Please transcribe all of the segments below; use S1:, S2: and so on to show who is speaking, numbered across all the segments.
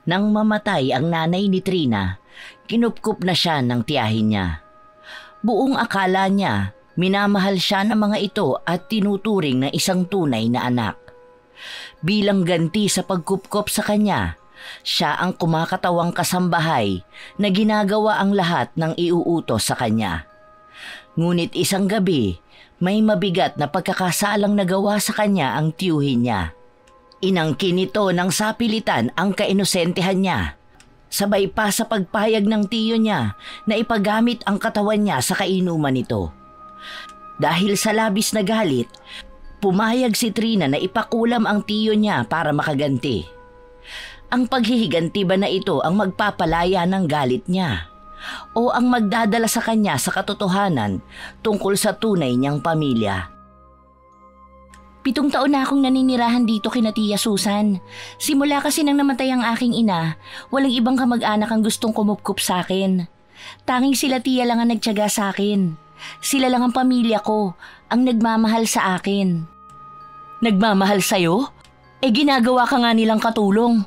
S1: Nang mamatay ang nanay ni Trina, kinupkup na siya ng tiyahin niya. Buong akala niya, minamahal siya ng mga ito at tinuturing na isang tunay na anak. Bilang ganti sa pagkupkop sa kanya, siya ang kumakatawang kasambahay na ginagawa ang lahat ng iuutos sa kanya. Ngunit isang gabi, may mabigat na pagkakasalang nagawa sa kanya ang tiyuhin niya. Inangkin nito ng sapilitan ang kainosentehan niya. Sabay pa sa pagpayag ng tiyo niya na ipagamit ang katawan niya sa kainuman nito. Dahil sa labis na galit, pumayag si Trina na ipakulam ang tiyo niya para makaganti. Ang paghihiganti ba na ito ang magpapalaya ng galit niya? O ang magdadala sa kanya sa katotohanan tungkol sa tunay niyang pamilya?
S2: 7 taon na akong naninirahan dito kina Tia Susan. Simula kasi nang namatay ang aking ina, walang ibang kamag-anak ang gustong kumupkup sa akin. Tanging sila Tia lang ang nagtiyaga sa akin. Sila lang ang pamilya ko, ang nagmamahal sa akin.
S1: Nagmamahal sa'yo? Ginagawa ka nga nilang katulong.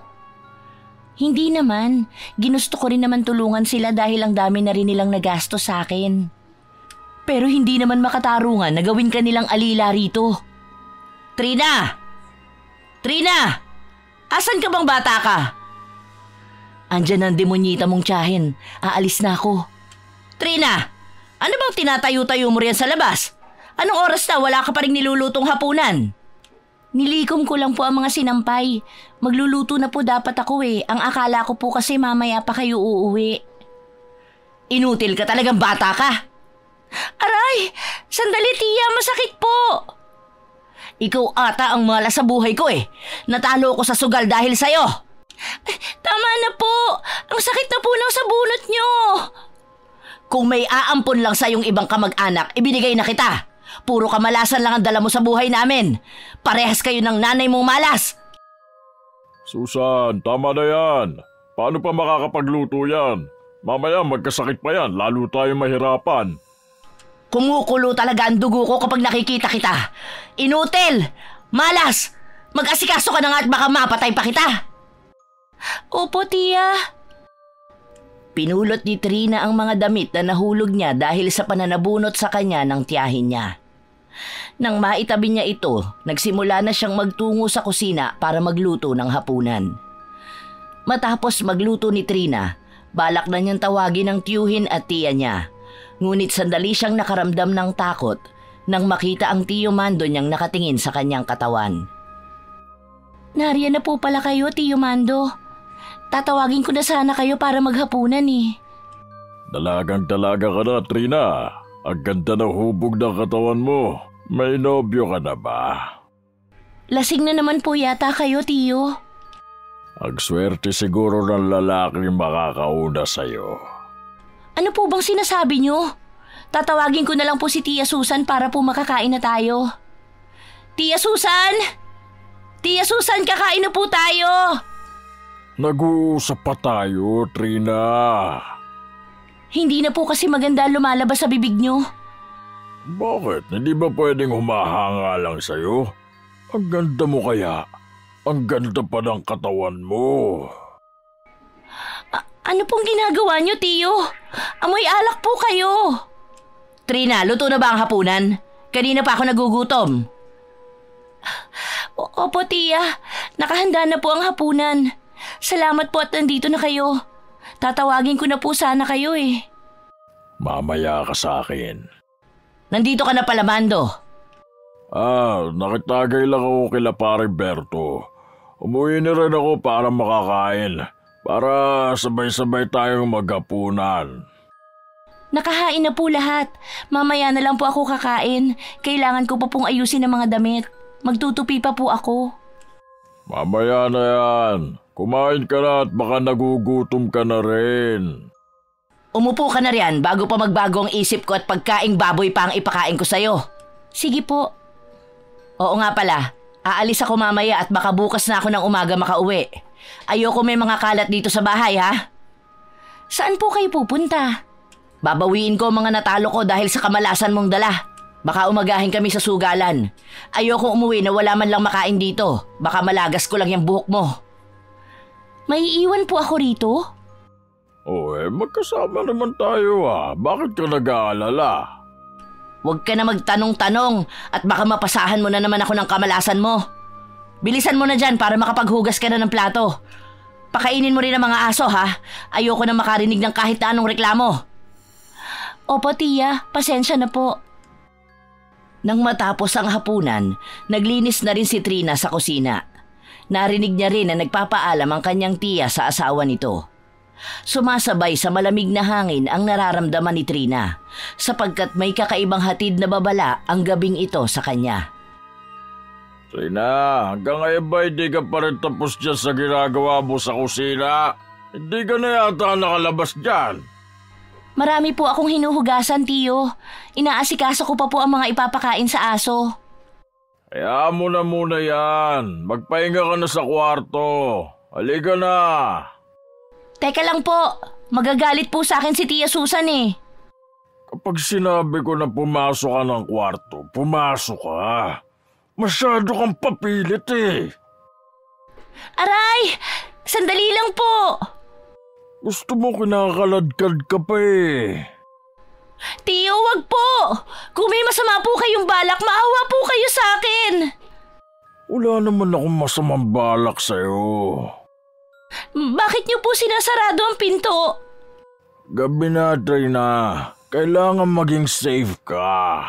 S2: Hindi naman. Ginusto ko rin naman tulungan sila dahil ang dami na rin nilang nagasto sa akin.
S1: Pero hindi naman makatarungan na gawin ka nilang alila rito. Trina! Trina! Asan ka bang bata ka? Andyan ang demonyita mong tiyahin. Aalis na ako. Trina! Ano bang tinatayo-tayo mo riyan sa labas? Anong oras na wala ka pa rin nilulutong hapunan?
S2: Nilikom ko lang po ang mga sinampay. Magluluto na po dapat ako eh. Ang akala ko po kasi mamaya pa kayo uuwi.
S1: Inutil ka talagang bata ka.
S2: Aray! Sandali Tia, masakit po!
S1: Ikaw ata ang malas sa buhay ko eh. Natalo ko sa sugal dahil sa'yo.
S2: Tama na po! Ang sakit na po ng sa bunot nyo!
S1: Kung may aampon lang sa iyong ibang kamag-anak, ibinigay na kita. Puro kamalasan lang ang dala mo sa buhay namin. Parehas kayo ng nanay mong malas.
S3: Susan, tama na yan. Paano pa makakapagluto yan? Mamaya magkasakit pa yan, lalo tayo mahirapan.
S1: Kumukulo talaga ang dugo ko kapag nakikita kita. Inutil! Malas! Mag-asikaso ka na nga at baka mapatay pa kita.
S2: Opo, Tia.
S1: Pinulot ni Trina ang mga damit na nahulog niya dahil sa pananabunot sa kanya ng tiyahin niya. Nang maitabi niya ito, nagsimula na siyang magtungo sa kusina para magluto ng hapunan. Matapos magluto ni Trina, balak na niyang tawagin ang tiyuhin at tiya niya. Ngunit sandali siyang nakaramdam ng takot nang makita ang Tiyo Mando niyang nakatingin sa kanyang katawan.
S2: Nariyan na po pala kayo, Tiyo Mando. Tatawagin ko na sana kayo para maghapunan eh.
S3: Dalagang-dalaga ka na, Trina. Ang ganda ng hubog ng katawan mo. May nobyo ka na ba?
S2: Lasing na naman po yata kayo, Tiyo.
S3: Ang swerte siguro ng lalaking makakauna sa'yo.
S2: Ano po bang sinasabi niyo? Tatawagin ko na lang po si Tia Susan para po makakain na tayo. Tia Susan! Tia Susan, kakain na po tayo!
S3: Nag-uusap pa tayo, Trina.
S2: Hindi na po kasi maganda lumalabas sa bibig niyo.
S3: Bakit? Hindi ba pwedeng humahanga lang sa'yo? Ang ganda mo kaya. Ang ganda pa ng katawan mo.
S2: Ano pong ginagawa niyo, Tiyo? Amoy alak po kayo.
S1: Trina, luto na ba ang hapunan? Kanina pa ako nagugutom.
S2: Opo, Tia. Nakahanda na po ang hapunan. Salamat po at nandito na kayo. Tatawagin ko na po sana kayo eh.
S3: Mamaya ka sa akin.
S1: Nandito ka na pala, Mando.
S3: Nakitagay lang ako kila Pare Berto. Umuwi na rin ako para makakain. Para sabay-sabay tayong maghapunan.
S2: Nakahain na po lahat. Mamaya na lang po ako kakain. Kailangan ko pa pong ayusin ang mga damit. Magtutupi pa po ako.
S3: Mamaya na yan. Kumain ka na at baka nagugutom ka na rin.
S1: Umupo ka na riyan bago pa magbago ang isip ko at pagkaing baboy pa ang ipakain ko sa'yo.
S2: Sige po.
S1: Oo nga pala. Aalis ako mamaya at baka bukas na ako ng umaga makauwi. Ayoko may mga kalat dito sa bahay, ha?
S2: Saan po kayo pupunta?
S1: Babawiin ko mga natalo ko dahil sa kamalasan mong dala. Baka umagahin kami sa sugalan. Ayoko umuwi na wala man lang makain dito. Baka malagas ko lang yung buhok mo.
S2: May iwan po ako rito?
S3: Magkasama naman tayo Bakit ka nag-aalala?
S1: Huwag ka na magtanong-tanong at baka mapasahan mo na naman ako ng kamalasan mo. Bilisan mo na dyan para makapaghugas ka na ng plato. Pakainin mo rin ang mga aso Ayoko na makarinig ng kahit na anong reklamo.
S2: Opo tiya, pasensya na po.
S1: Nang matapos ang hapunan, naglinis na rin si Trina sa kusina. Narinig niya rin na nagpapaalam ang kanyang tiya sa asawa nito. Sumasabay sa malamig na hangin ang nararamdaman ni Trina sapagkat may kakaibang hatid na babala ang gabing ito sa kanya.
S3: Trina, hanggang ngayon ba hindi ka pa rin tapos dyan sa ginagawa mo sa kusina? Hindi ka na yata nakalabas dyan.
S2: Marami po akong hinuhugasan, tiyo. Inaasikaso ko pa po ang mga ipapakain sa aso.
S3: Hayaan mo na muna yan. Magpahinga ka na sa kwarto. Halika na.
S2: Teka lang po, magagalit po sa akin si Tia Susan
S3: Kapag sinabi ko na pumasok ka ng kwarto, pumasok ka. Masyado kang papilit
S2: Aray! Sandali lang po!
S3: Gusto mo kinakaladkad ka pa
S2: Tiyo, wag po! Kung may masama po kayong balak, maawa po kayo sa akin!
S3: Wala naman akong masamang balak sa'yo.
S2: Bakit niyo po sinasarado ang pinto?
S3: Gabi na, Trina. Kailangan maging safe ka.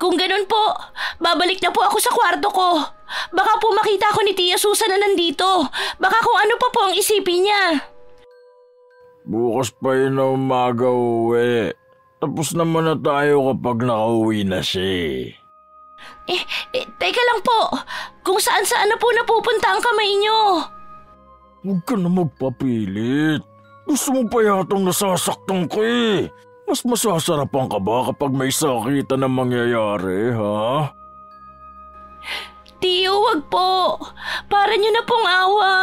S2: Kung ganun po, babalik na po ako sa kwarto ko. Baka po makita ko ni Tia Susan na nandito. Baka kung ano pa po ang isipin niya.
S3: Bukas pa yun na umaga uwi. Tapos naman na tayo kapag nakauwi na siya.
S2: Teka lang po. Kung saan-saan na po napupunta ang kamay niyo.
S3: Huwag ka na magpapilit. Gusto mo pa yatang nasasaktan ka Mas masasarapan ka ba kapag may sakitan na mangyayari,
S2: Tiyo, wag po. Para niyo na pong awa.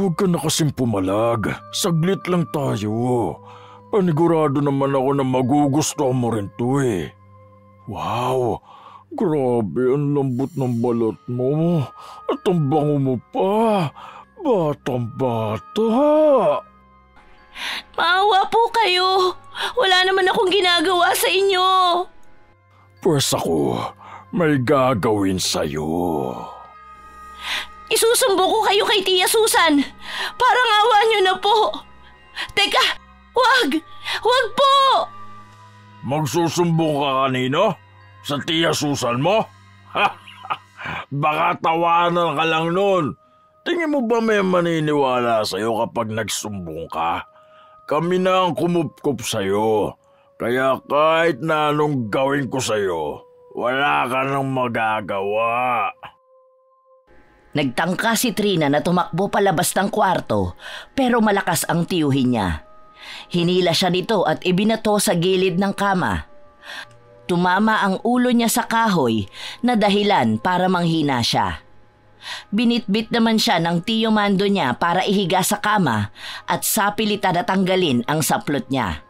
S3: Huwag ka na kasing pumalag. Saglit lang tayo. Panigurado naman ako na magugustuhan mo rin to Wow! Grabe, ang lambot ng balat mo. At ang bango mo pa. Batang-bata.
S2: Maawa po kayo. Wala naman akong ginagawa sa inyo.
S3: Pues ako, may gagawin sa'yo.
S2: Isusumbo ko kayo kay Tia Susan. Parang awa niyo na po. Teka, wag! Wag po!
S3: Magsusumbong ka kanino? Sa Tia Susan mo? Baka tawanan ka lang nun. Tingin mo ba may maniniwala sa'yo kapag nagsumbong ka? Kami na ang kumupkup sa'yo. Kaya kahit na anong gawin ko sa'yo, wala ka nang magagawa.
S1: Nagtangka si Trina na tumakbo palabas ng kwarto pero malakas ang tiyuhin niya. Hinila siya nito at ibinato sa gilid ng kama. Tumama ang ulo niya sa kahoy na dahilan para manghina siya. Binitbit naman siya ng tiyo mando niya para ihiga sa kama at sapilitan na tanggalin ang saplot niya.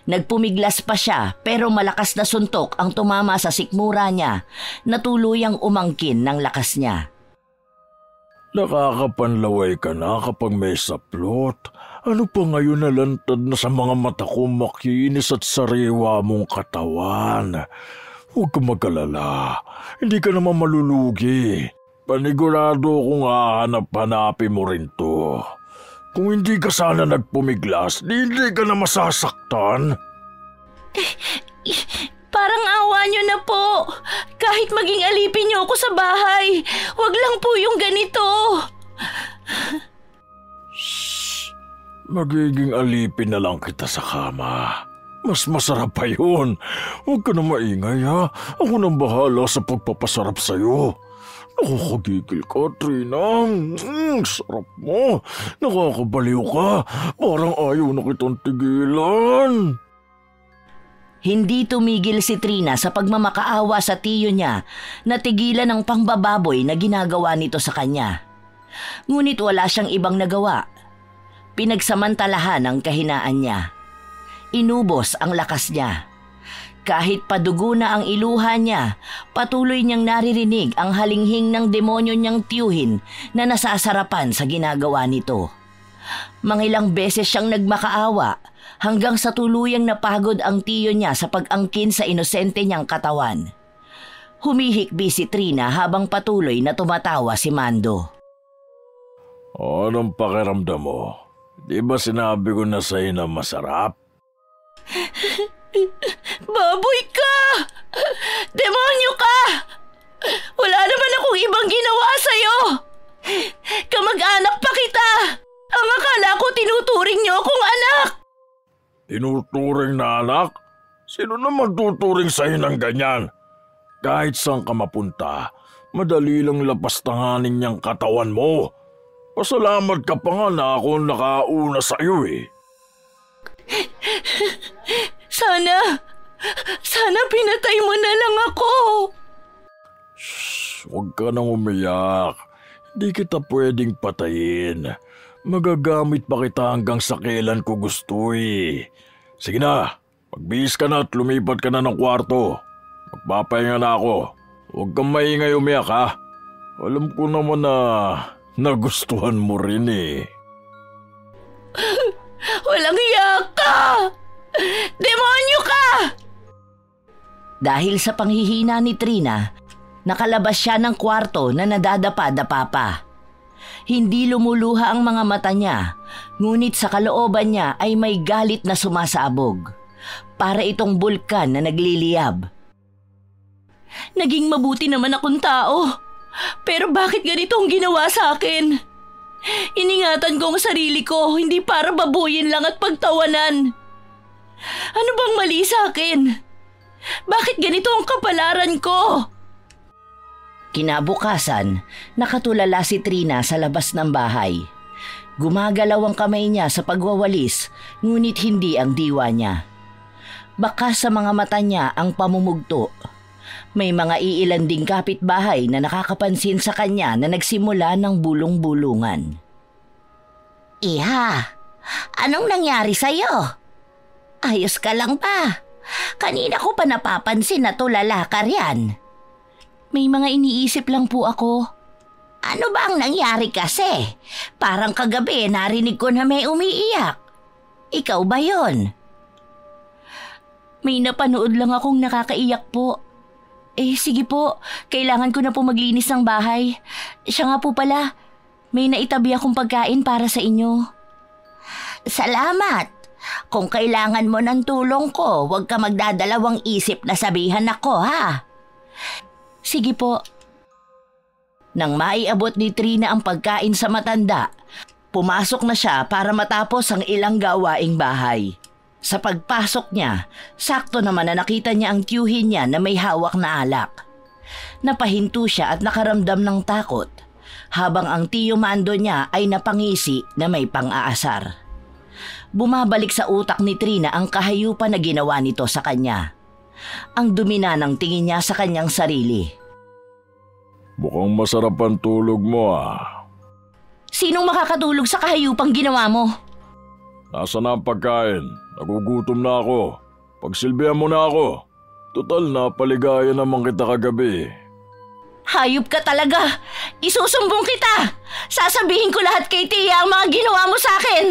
S1: Nagpumiglas pa siya pero malakas na suntok ang tumama sa sikmura niya na tuluyang umangkin ng lakas niya.
S3: Nakakapanlaway ka na kapag may saplot. Ano pa ngayon na lantad na sa mga mata ko makinis at sariwa mong katawan? Huwag ka mag-alala. Hindi ka naman malulugi. Panigurado kung hahanap-hanapin mo rin to. Kung hindi ka sana nagpumiglas, hindi ka na masasaktan.
S2: Parang awa niyo na po. Kahit maging alipin niyo ako sa bahay, wag lang po yung ganito.
S3: Shhh! Magiging alipin na lang kita sa kama. Mas masarap pa yun. Huwag ka na maingay Ako nang bahala sa pagpapasarap sa'yo. Nakakagigil ka, Trina. Sarap mo. Nakakabaliw ka. Parang ayaw na kitang tigilan.
S1: Hindi tumigil si Trina sa pagmamakaawa sa tiyo niya na tigilan ang pangbababoy na ginagawa nito sa kanya. Ngunit wala siyang ibang nagawa. Pinagsamantalahan ang kahinaan niya. Inubos ang lakas niya. Kahit padugo na ang iluha niya, patuloy niyang naririnig ang halinghing ng demonyo niyang tiyuhin na nasasarapan sa ginagawa nito. Mangilang beses siyang nagmakaawa hanggang sa tuluyang napagod ang tiyo niya sa pag-angkin sa inosente niyang katawan. Humihikbi si Trina habang patuloy na tumatawa si Mando.
S3: Anong pakiramdam mo? Di ba sinabi ko na sa'yo na masarap?
S2: Baboy ka! Demonyo ka! Wala naman akong ibang ginawa sa'yo! Kamag-anak pa kita! Ang akala ko tinuturing niyo akong anak!
S3: Tinuturing na anak? Sino naman tuturing sa'yo ng ganyan? Kahit saan ka mapunta, madali lang lapastanganin niyang katawan mo. Pasalamat ka pa nga na ako nakauna sa'yo eh.
S2: Sana pinatay mo na lang ako.
S3: Shh, huwag ka nang umiyak. Hindi kita pwedeng patayin. Magagamit pa kita hanggang sa kailan ko gusto eh. Sige na, magbihis ka na at lumipat ka na ng kwarto. Magpapahinga na ako. Huwag kang maingay umiyak ha. Alam ko naman na nagustuhan mo rin eh.
S2: Walang hiya ka! Demonyo ka!
S1: Dahil sa panghihina ni Trina, nakalabas siya ng kwarto na nadadapa-dapa pa. Hindi lumuluha ang mga mata niya, ngunit sa kalooban niya ay may galit na sumasabog. Para itong bulkan na nagliliyab.
S2: Naging mabuti naman akong tao. Pero bakit ganito ang ginawa sa akin? Iningatan ko ang sarili ko, hindi para babuyin lang at pagtawanan. Ano bang mali sa akin? Bakit ganito ang kapalaran ko?
S1: Kinabukasan, nakatulala si Trina sa labas ng bahay. Gumagalaw ang kamay niya sa pagwawalis, ngunit hindi ang diwa niya. Baka sa mga mata niya ang pamumugto. May mga iilan ding kapitbahay na nakakapansin sa kanya na nagsimula ng bulong-bulungan. Iha, anong nangyari sa'yo? Ayos ka lang ba? Kanina ko pa napapansin na tulala ka riyan.
S2: May mga iniisip lang po ako.
S1: Ano ba ang nangyari kasi? Parang kagabi narinig ko na may umiiyak. Ikaw ba yon?
S2: May napanood lang akong nakakaiyak po. Sige po, kailangan ko na po maglinis ng bahay. Siya nga po pala, may naitabi akong pagkain para sa inyo.
S1: Salamat. Kung kailangan mo ng tulong ko, huwag ka magdadalawang isip na sabihan ako ha.
S2: Sige po.
S1: Nang maiabot ni Trina ang pagkain sa matanda, pumasok na siya para matapos ang ilang gawaing bahay. Sa pagpasok niya, sakto naman na nakita niya ang tiyuhin niya na may hawak na alak. Napahinto siya at nakaramdam ng takot, habang ang tiyo Mando niya ay napangisi na may pang-aasar. Bumabalik sa utak ni Trina ang kahayupan na ginawa nito sa kanya. Ang dumi na ng tingin niya sa kanyang sarili.
S3: Mukhang masarap ang tulog mo ah.
S2: Sinong makakatulog sa kahayupang ginawa mo?
S3: Nasaan na ang pagkain? Nagugutom na ako. Pagsilbihan mo na ako. Total na paligaya naman kita kagabi.
S2: Hayop ka talaga! Isusumbong kita! Sasabihin ko lahat kay Tia ang mga ginawa mo sa akin!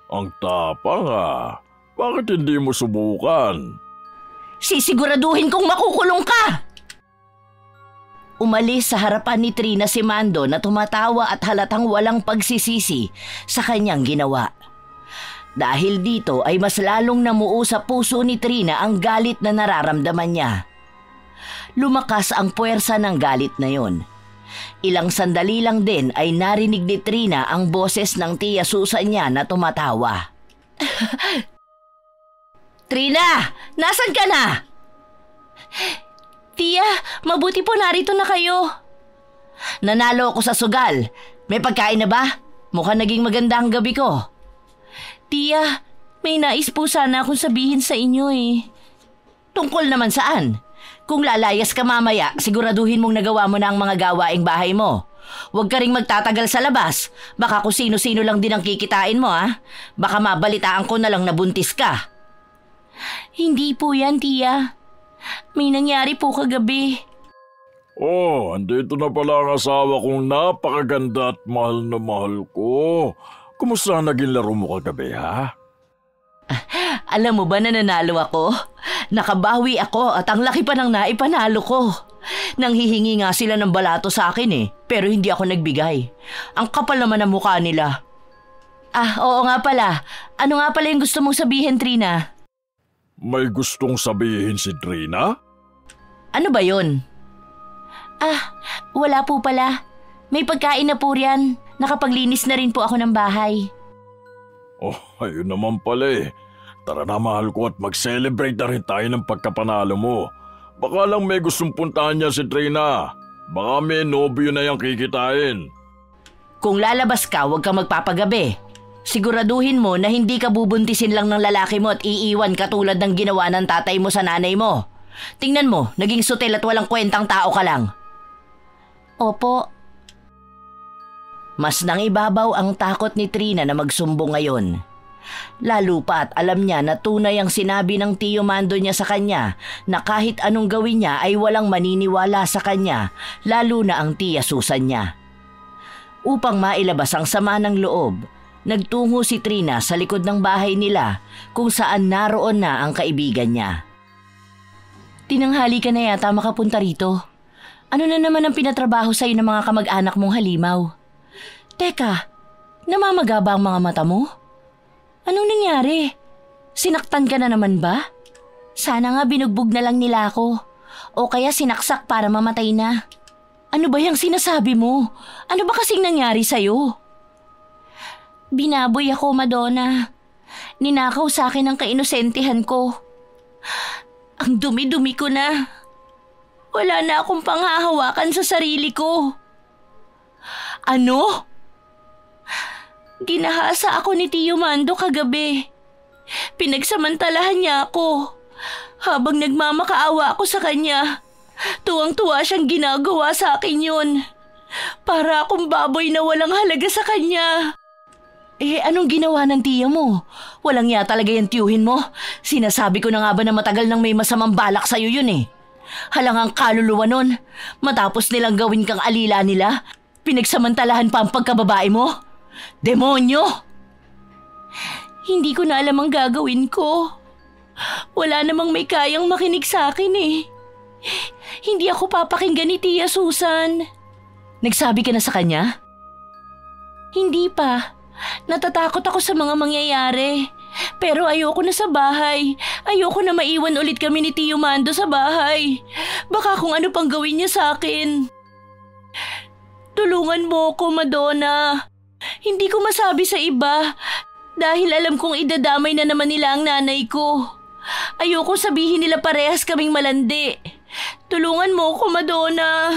S3: Ang tapang ah. Bakit hindi mo subukan?
S2: Sisiguraduhin kong makukulong ka!
S1: Umalis sa harapan ni Trina si Mando na tumatawa at halatang walang pagsisisi sa kanyang ginawa. Dahil dito ay mas lalong namuo sa puso ni Trina ang galit na nararamdaman niya. Lumakas ang puwersa ng galit na yon. Ilang sandali lang din ay narinig ni Trina ang boses ng tiya Susan niya na tumatawa.
S2: Trina! Nasaan ka na? Tia, mabuti po narito na kayo.
S1: Nanalo ako sa sugal. May pagkain na ba? Mukhang naging maganda ang gabi ko.
S2: Tia, may nais po sana akong sabihin sa inyo eh.
S1: Tungkol naman saan? Kung lalayas ka mamaya, siguraduhin mong nagawa mo na ang mga gawaing bahay mo. Huwag ka ring magtatagal sa labas. Baka kung sino-sino lang din ang kikitain mo ha. Baka mabalitaan ko na lang na buntis ka.
S2: Hindi po yan, tiya. May nangyari po kagabi.
S3: Oh, andito na pala ang asawa kong napakaganda at mahal na mahal ko. Kumusta naging laro mo kagabi, ha?
S2: Alam mo ba na nanalo ako? Nakabawi ako at ang laki pa ng naipanalo ko. Nanghihingi nga sila ng balato sa akin pero hindi ako nagbigay. Ang kapal naman ng mukha nila. Oo nga pala. Ano nga pala yung gusto mong sabihin, Trina?
S3: May gustong sabihin si Trina?
S2: Ano ba yon? Wala po pala. May pagkain na po riyan. Nakapaglinis na rin po ako ng bahay.
S3: Oh, ayun naman pala. Tara na mahal ko at mag-celebrate na rin tayo ng pagkapanalo mo. Baka lang may gustong puntahan niya si Trina. Baka may nobyo na yung kikitain.
S2: Kung lalabas ka, huwag kang magpapagabi. Siguraduhin mo na hindi ka bubuntisin lang ng lalaki mo at iiwan katulad ng ginawa ng tatay mo sa nanay mo. Tingnan mo, naging sutil at walang kwentang tao ka lang. Opo. Mas nangibabaw ang takot ni Trina na magsumbong ngayon. Lalo pa at alam niya na tunay ang sinabi ng Tio Mando niya sa kanya na kahit anong gawin niya ay walang maniniwala sa kanya, lalo na ang Tia Susan niya. Upang mailabas ang sama ng loob, nagtungo si Trina sa likod ng bahay nila kung saan naroon na ang kaibigan niya. Tinanghali ka na yata makapunta rito. Ano na naman ang pinatrabaho sa'yo ng mga kamag-anak mong halimaw? Teka, namamaga ba ang mga mata mo? Anong nangyari? Sinaktan ka na naman ba? Sana nga binugbog na lang nila ako. O kaya sinaksak para mamatay na. Ano ba yung sinasabi mo? Ano ba kasing nangyari sa'yo? Binaboy ako, Madonna. Ninakaw sa akin ang kainosentihan ko. Ang dumi-dumi ko na. Wala na akong panghahawakan sa sarili ko. Ano? Ginahasa ako ni Tio Mando kagabi. Pinagsamantalahan niya ako. Habang nagmamakaawa ako sa kanya, tuwang-tuwa siyang ginagawa sa akin yun. Para akong baboy na walang halaga sa kanya. Anong ginawa ng tiya mo? Walang ya talaga yung tiyuhin mo. Sinasabi ko na nga ba na matagal nang may masamang balak sa'yo yun Halangang kaluluwa nun. Matapos nilang gawin kang alila nila, pinagsamantalahan pa ang pagkababae mo? Demonyo! Hindi ko na alam ang gagawin ko. Wala namang may kayang makinig sa akin Hindi ako papakinggan ni Tia Susan. Nagsabi ka na sa kanya? Hindi pa. Natatakot ako sa mga mangyayari. Pero ayoko na sa bahay. Ayoko na maiwan ulit kami ni Tio Mando sa bahay. Baka kung ano pang gawin niya sa akin. Tulungan mo ko, Madonna. Hindi ko masabi sa iba dahil alam kong idadamay na naman nila ang nanay ko. Ayoko sabihin nila parehas kaming malandi. Tulungan mo ko, Madonna.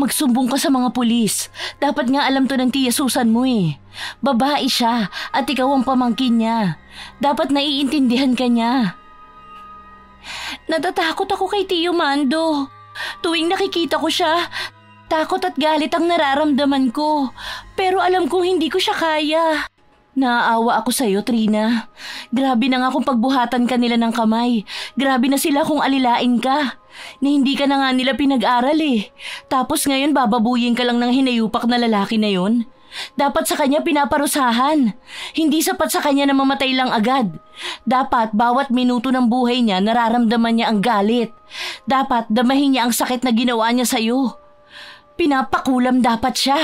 S2: Magsumbong ka sa mga pulis. Dapat nga alam to ng Tia Susan mo Babae siya at ikaw ang pamangkin niya. Dapat naiintindihan ka niya. Natatakot ako kay Tio Mando. Tuwing nakikita ko siya, takot at galit ang nararamdaman ko. Pero alam kong hindi ko siya kaya. Naaawa ako sa'yo, Trina. Grabe na nga kung pagbuhatan ka nila ng kamay. Grabe na sila kung alilain ka. Na hindi ka na nga nila pinag-aral Tapos ngayon bababuyin ka lang ng hinayupak na lalaki na yon. Dapat sa kanya pinaparusahan. Hindi sapat sa kanya na mamatay lang agad. Dapat bawat minuto ng buhay niya nararamdaman niya ang galit. Dapat damahin niya ang sakit na ginawa niya sa'yo. Pinapakulam dapat siya.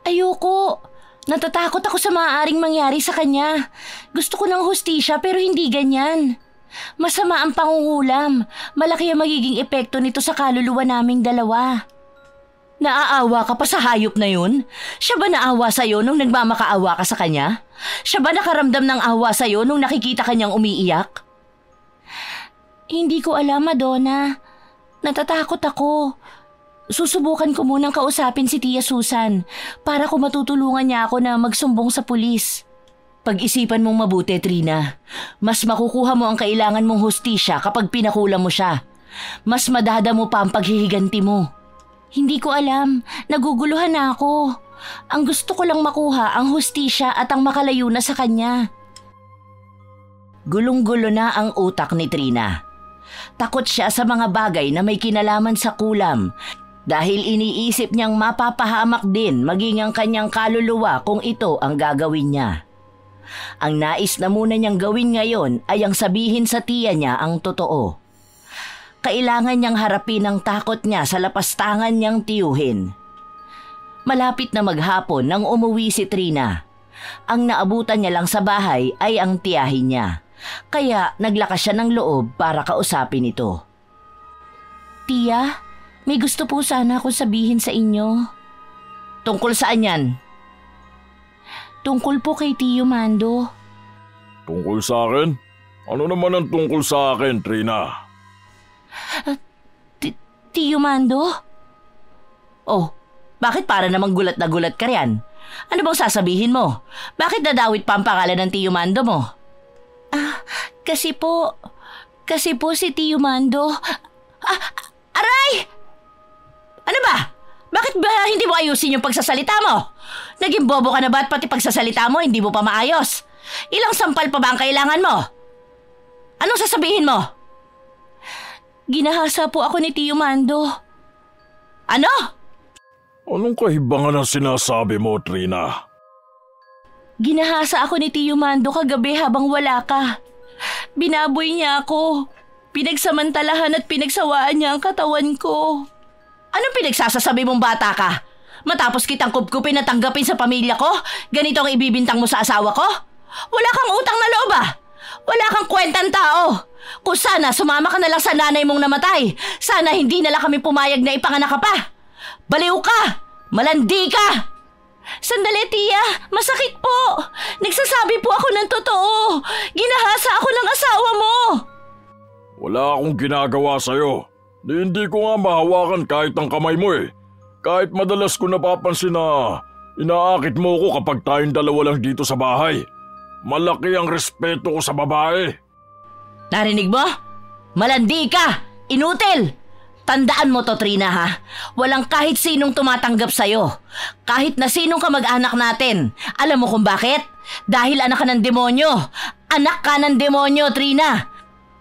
S2: Ayoko. Natatakot ako sa maaaring mangyari sa kanya. Gusto ko ng hustisya pero hindi ganyan. Masama ang pangungulam. Malaki ang magiging epekto nito sa kaluluwa naming dalawa. Naaawa ka pa sa hayop na yun? Siya ba naawa sa'yo nung nagmamakaawa ka sa kanya? Siya ba nakaramdam ng awa sa'yo nung nakikita kanyang umiiyak? Hindi ko alam, Madonna. Natatakot ako. Susubukan ko munang kausapin si Tia Susan para kung matutulungan niya ako na magsumbong sa pulis. Pag-isipan mong mabuti, Trina. Mas makukuha mo ang kailangan mong hustisya kapag pinakulam mo siya. Mas madadamo pa ang paghihiganti mo. Hindi ko alam. Naguguluhan na ako. Ang gusto ko lang makuha ang hustisya at ang makalayo na sa kanya.
S1: Gulong-gulo na ang utak ni Trina. Takot siya sa mga bagay na may kinalaman sa kulam dahil iniisip niyang mapapahamak din maging ang kanyang kaluluwa kung ito ang gagawin niya. Ang nais na muna niyang gawin ngayon ay ang sabihin sa tiya niya ang totoo. Kailangan niyang harapin ang takot niya sa lapastangan niyang tiyuhin. Malapit na maghapon nang umuwi si Trina. Ang naabutan niya lang sa bahay ay ang tiyahin niya. Kaya naglakas siya ng loob para kausapin ito.
S2: Tiya, may gusto po sana akong sabihin sa inyo.
S1: Tungkol saan yan?
S2: Tungkol po kay Tio Mando.
S3: Tungkol sa akin? Ano naman ang tungkol sa akin, Trina?
S2: Tio Mando?
S1: Oh, bakit para namang gulat na gulat ka riyan? Ano bang sasabihin mo? Bakit nadawit pa ang pangalan ng Tio Mando mo?
S2: Kasi po si Tio Mando.
S1: Aray! Ano ba? Bakit ba hindi mo ayusin yung pagsasalita mo? Naging bobo ka na ba at pati pagsasalita mo hindi mo pa maayos? Ilang sampal pa ba ang kailangan mo? Anong sasabihin mo?
S2: Ginahasa po ako ni Tio Mando.
S1: Ano?
S3: Anong kahibangan ang sinasabi mo, Trina?
S2: Ginahasa ako ni Tio Mando kagabi habang wala ka. Binaboy niya ako. Pinagsamantalahan at pinagsawaan niya ang katawan ko.
S1: Anong pinagsasasabi mong bata ka? Matapos kitang kupkupin at tanggapin sa pamilya ko, ganito ang ibibintang mo sa asawa ko? Wala kang utang na loob ah! Wala kang kwentang tao! Kung sana sumama ka na lang sa nanay mong namatay, sana hindi na lang kami pumayag na ipanganak ka pa! Baliw ka! Malandi ka!
S2: Sandali, tiya. Masakit po. Nagsasabi po ako ng totoo. Ginahasa ako ng asawa mo.
S3: Wala akong ginagawa sa'yo. Hindi ko nga mahawakan kahit ang kamay mo eh. Kahit madalas ko napapansin na inaakit mo ko kapag tayong dalawa lang dito sa bahay. Malaki ang respeto ko sa babae.
S1: Narinig mo? Malandi ka! Inutil! Tandaan mo to, Trina ha. Walang kahit sinong tumatanggap sa'yo. Kahit na sinong kamag-anak natin. Alam mo kung bakit? Dahil anak ka ng demonyo. Anak ka ng demonyo, Trina.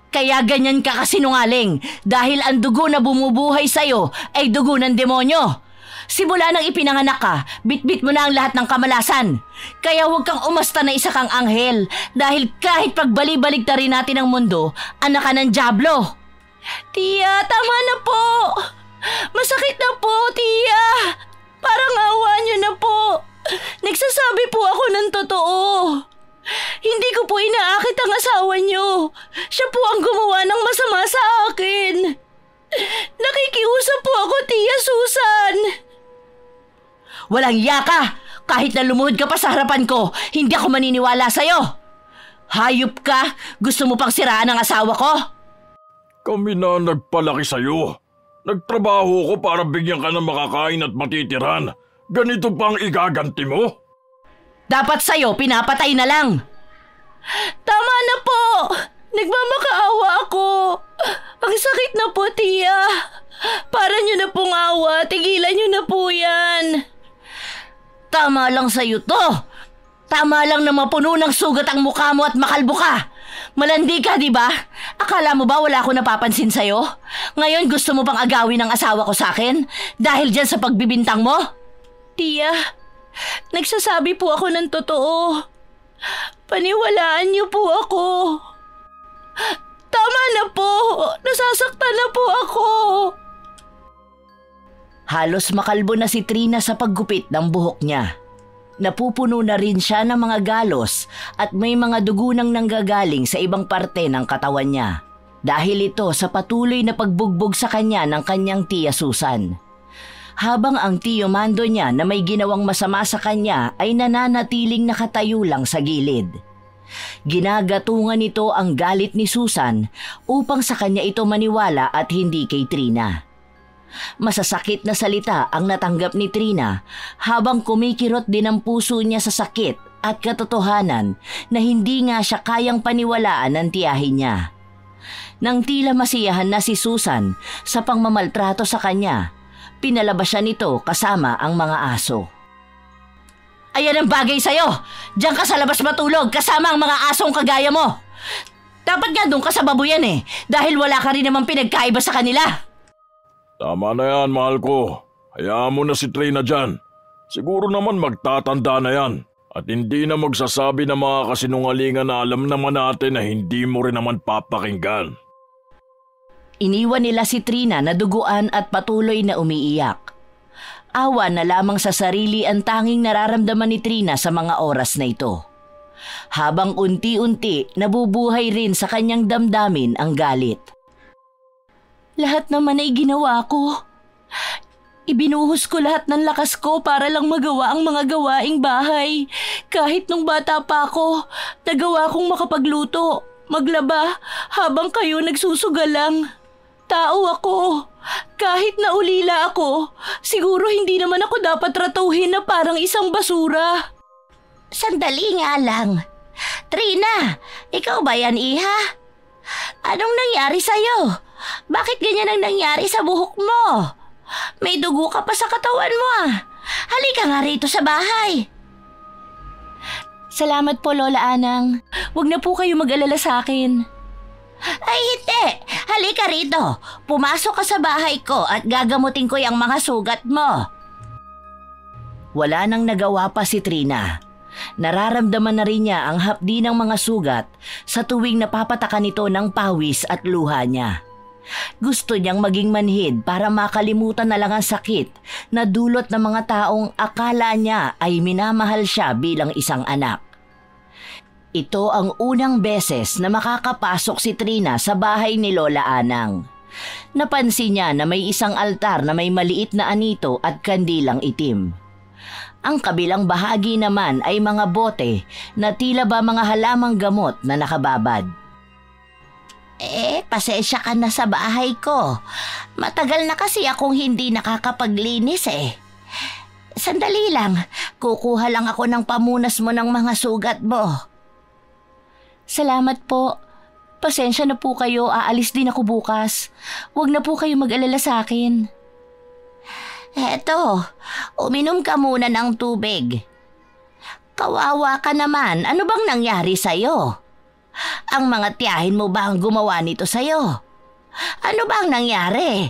S1: Kaya ganyan ka kasinungaling. Dahil ang dugo na bumubuhay sa'yo ay dugo ng demonyo. Simula nang ipinanganak ka, bitbit mo na ang lahat ng kamalasan. Kaya huwag kang umasta na isa kang anghel. Dahil kahit pagbali-balik na rin natin ang mundo, anak ka ng dyablo.
S2: Tiya, tama na po. Masakit na po, tiya. Parang awa niyo na po. Nagsasabi po ako ng totoo. Hindi ko po inaakit ang asawa niyo. Siya po ang gumawa ng masama sa akin. Nakikiusap po ako, Tiya Susan.
S1: Walang iya ka! Kahit na lumuhod ka pa sa harapan ko, hindi ako maniniwala sa'yo. Hayop ka! Gusto mo pang siraan ang asawa ko?
S3: Kami na nagpalaki sa'yo. Nagtrabaho ko para bigyan ka ng makakain at matitiran. Ganito pang igaganti mo?
S1: Dapat sa'yo, pinapatay na lang.
S2: Tama na po! Nagmamakaawa ako. Ang sakit na po, tiya. Para niyo na pong awa, tigilan niyo na po yan.
S1: Tama lang sa'yo to. Tama lang na mapuno ng sugat ang mukha mo at makalbo ka. Malandi ka, di ba? Akala mo ba wala ako napapansin sa'yo? Ngayon gusto mo pang agawin ang asawa ko sa akin? Dahil dyan sa pagbibintang mo?
S2: Tiya, nagsasabi po ako ng totoo. Paniwalaan niyo po ako. Tama na po. Nasasaktan na po ako.
S1: Halos makalbo na si Trina sa paggupit ng buhok niya. Napupuno na rin siya ng mga galos at may mga dugo nang nanggagaling sa ibang parte ng katawan niya. Dahil ito sa patuloy na pagbugbog sa kanya ng kanyang tiya Susan. Habang ang Tio Mando niya na may ginawang masama sa kanya ay nananatiling nakatayo lang sa gilid. Ginagatungan nito ang galit ni Susan upang sa kanya ito maniwala at hindi kay Trina. Masasakit na salita ang natanggap ni Trina habang kumikirot din ang puso niya sa sakit at katotohanan na hindi nga siya kayang paniwalaan ng tiyahin niya. Nang tila masiyahan na si Susan sa pangmamaltrato sa kanya, pinalabas siya nito kasama ang mga aso. Ayan ang bagay sa'yo! Diyan ka sa labas matulog kasama ang mga asong kagaya mo!
S2: Dapat nga doon ka sa babuyan dahil wala ka rin naman pinagkaiba sa kanila.
S3: Tama na yan, mahal ko. Hayaan mo na si Trina dyan. Siguro naman magtatanda na yan. At hindi na magsasabi ng mga kasinungalingan na alam naman natin na hindi mo rin naman papakinggan.
S1: Iniwan nila si Trina na duguan at patuloy na umiiyak. Awa na lamang sa sarili ang tanging nararamdaman ni Trina sa mga oras na ito. Habang unti-unti nabubuhay rin sa kanyang damdamin ang galit.
S2: Lahat naman ay ginawa ko. Ibinuhos ko lahat ng lakas ko para lang magawa ang mga gawaing bahay. Kahit nung bata pa ako, nagawa kong makapagluto, maglaba, habang kayo nagsusugalang. Tao ako. Kahit naulila ako, siguro hindi naman ako dapat ratuhin na parang isang basura.
S1: Sandali nga lang. Trina, ikaw ba yan, iha? Anong nangyari sa'yo? Bakit ganyan ang nangyari sa buhok mo? May dugo ka pa sa katawan mo Halika nga rito sa bahay.
S2: Salamat po, Lola Anang. Huwag na po kayo mag-alala sa akin.
S1: Ay hindi! Halika rito. Pumasok ka sa bahay ko at gagamutin ko yung mga sugat mo. Wala nang nagawa pa si Trina. Nararamdaman na rin niya ang hapdi ng mga sugat sa tuwing napapatakan nito ng pawis at luha niya. Gusto niyang maging manhid para makalimutan na lang ang sakit na dulot ng mga taong akala niya ay minamahal siya bilang isang anak. Ito ang unang beses na makakapasok si Trina sa bahay ni Lola Anang. Napansin niya na may isang altar na may maliit na anito at kandilang itim. Ang kabilang bahagi naman ay mga bote na tila ba mga halamang gamot na nakababad. Pasensya ka na sa bahay ko. Matagal na kasi akong hindi nakakapaglinis Sandali lang, kukuha lang ako ng pamunas mo ng mga sugat mo.
S2: Salamat po. Pasensya na po kayo, aalis din ako bukas. Huwag na po kayo mag-alala sa akin.
S1: Eto, uminom ka muna ng tubig. Kawawa ka naman, ano bang nangyari sa'yo? Ang mga tiyahin mo ba ang gumawa nito sa'yo? Ano ba ang nangyari?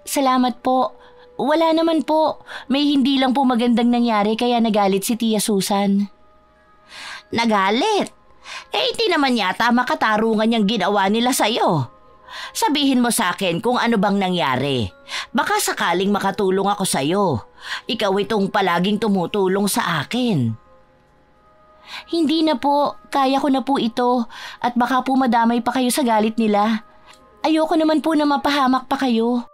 S2: Salamat po. Wala naman po. May hindi lang po magandang nangyari kaya nagalit si Tia Susan.
S1: Nagalit? Hindi naman yata makatarungan yung ginawa nila sa'yo. Sabihin mo sa akin kung ano bang nangyari. Baka sakaling makatulong ako sa'yo. Ikaw itong palaging tumutulong sa akin.
S2: Hindi na po. Kaya ko na po ito. At baka po madamay pa kayo sa galit nila. Ayoko naman po na mapahamak pa kayo.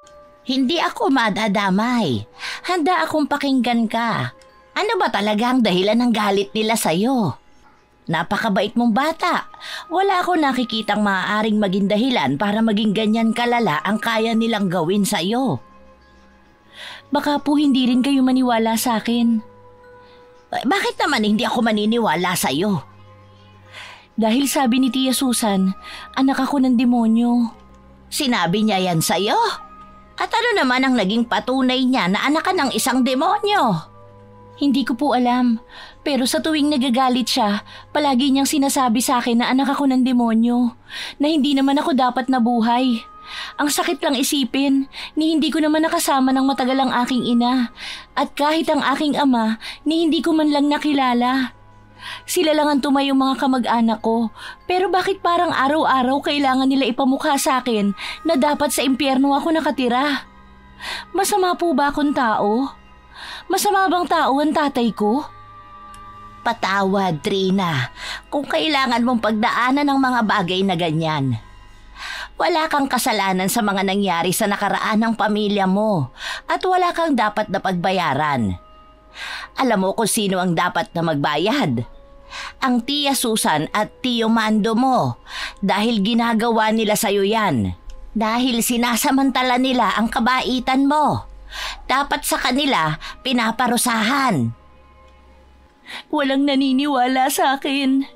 S1: Hindi ako madadamay. Handa akong pakinggan ka. Ano ba talaga ang dahilan ng galit nila sa'yo? Napakabait mong bata. Wala akong nakikitang maaaring maging dahilan para maging ganyan kalala ang kaya nilang gawin sa'yo.
S2: Baka po hindi rin kayo maniwala sa akin.
S1: Bakit naman hindi ako maniniwala sa'yo?
S2: Dahil sabi ni Tia Susan, anak ako ng demonyo.
S1: Sinabi niya yan sa'yo? At ano naman ang naging patunay niya na anak ka ng isang demonyo?
S2: Hindi ko po alam, pero sa tuwing nagagalit siya, palagi niyang sinasabi sa akin na anak ako ng demonyo, na hindi naman ako dapat nabuhay. Ang sakit lang isipin, ni hindi ko naman nakasama ng matagal ang aking ina, at kahit ang aking ama, ni hindi ko man lang nakilala. Sila lang ang tumayong mga kamag-anak ko, pero bakit parang araw-araw kailangan nila ipamukha sa akin na dapat sa impyerno ako nakatira? Masama po ba akong tao? Masama bang tao ang tatay ko?
S1: Patawad, Trina, kung kailangan mong pagdaanan ng mga bagay na ganyan. Wala kang kasalanan sa mga nangyari sa nakaraan ng pamilya mo at wala kang dapat na pagbayaran. Alam mo kung sino ang dapat na magbayad? Ang Tia Susan at Tio Mando mo dahil ginagawa nila sa'yo yan. Dahil sinasamantala nila ang kabaitan mo. Dapat sa kanila pinaparusahan.
S2: Walang naniniwala sa akin.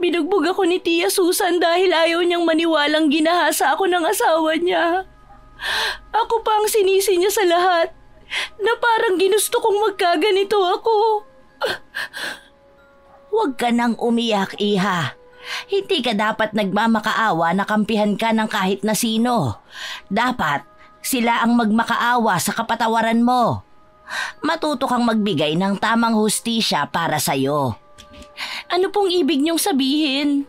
S2: Binugbog ako ni Tia Susan dahil ayaw niyang maniwalang ginahasa ako ng asawa niya. Ako pa ang sinisi niya sa lahat, na parang ginusto kong magkaganito ako.
S1: Huwag ka nang umiyak, iha. Hindi ka dapat nagmamakaawa na kampihan ka ng kahit na sino. Dapat sila ang magmakaawa sa kapatawaran mo. Matuto kang magbigay ng tamang hustisya para sa'yo.
S2: Ano pong ibig niyong sabihin?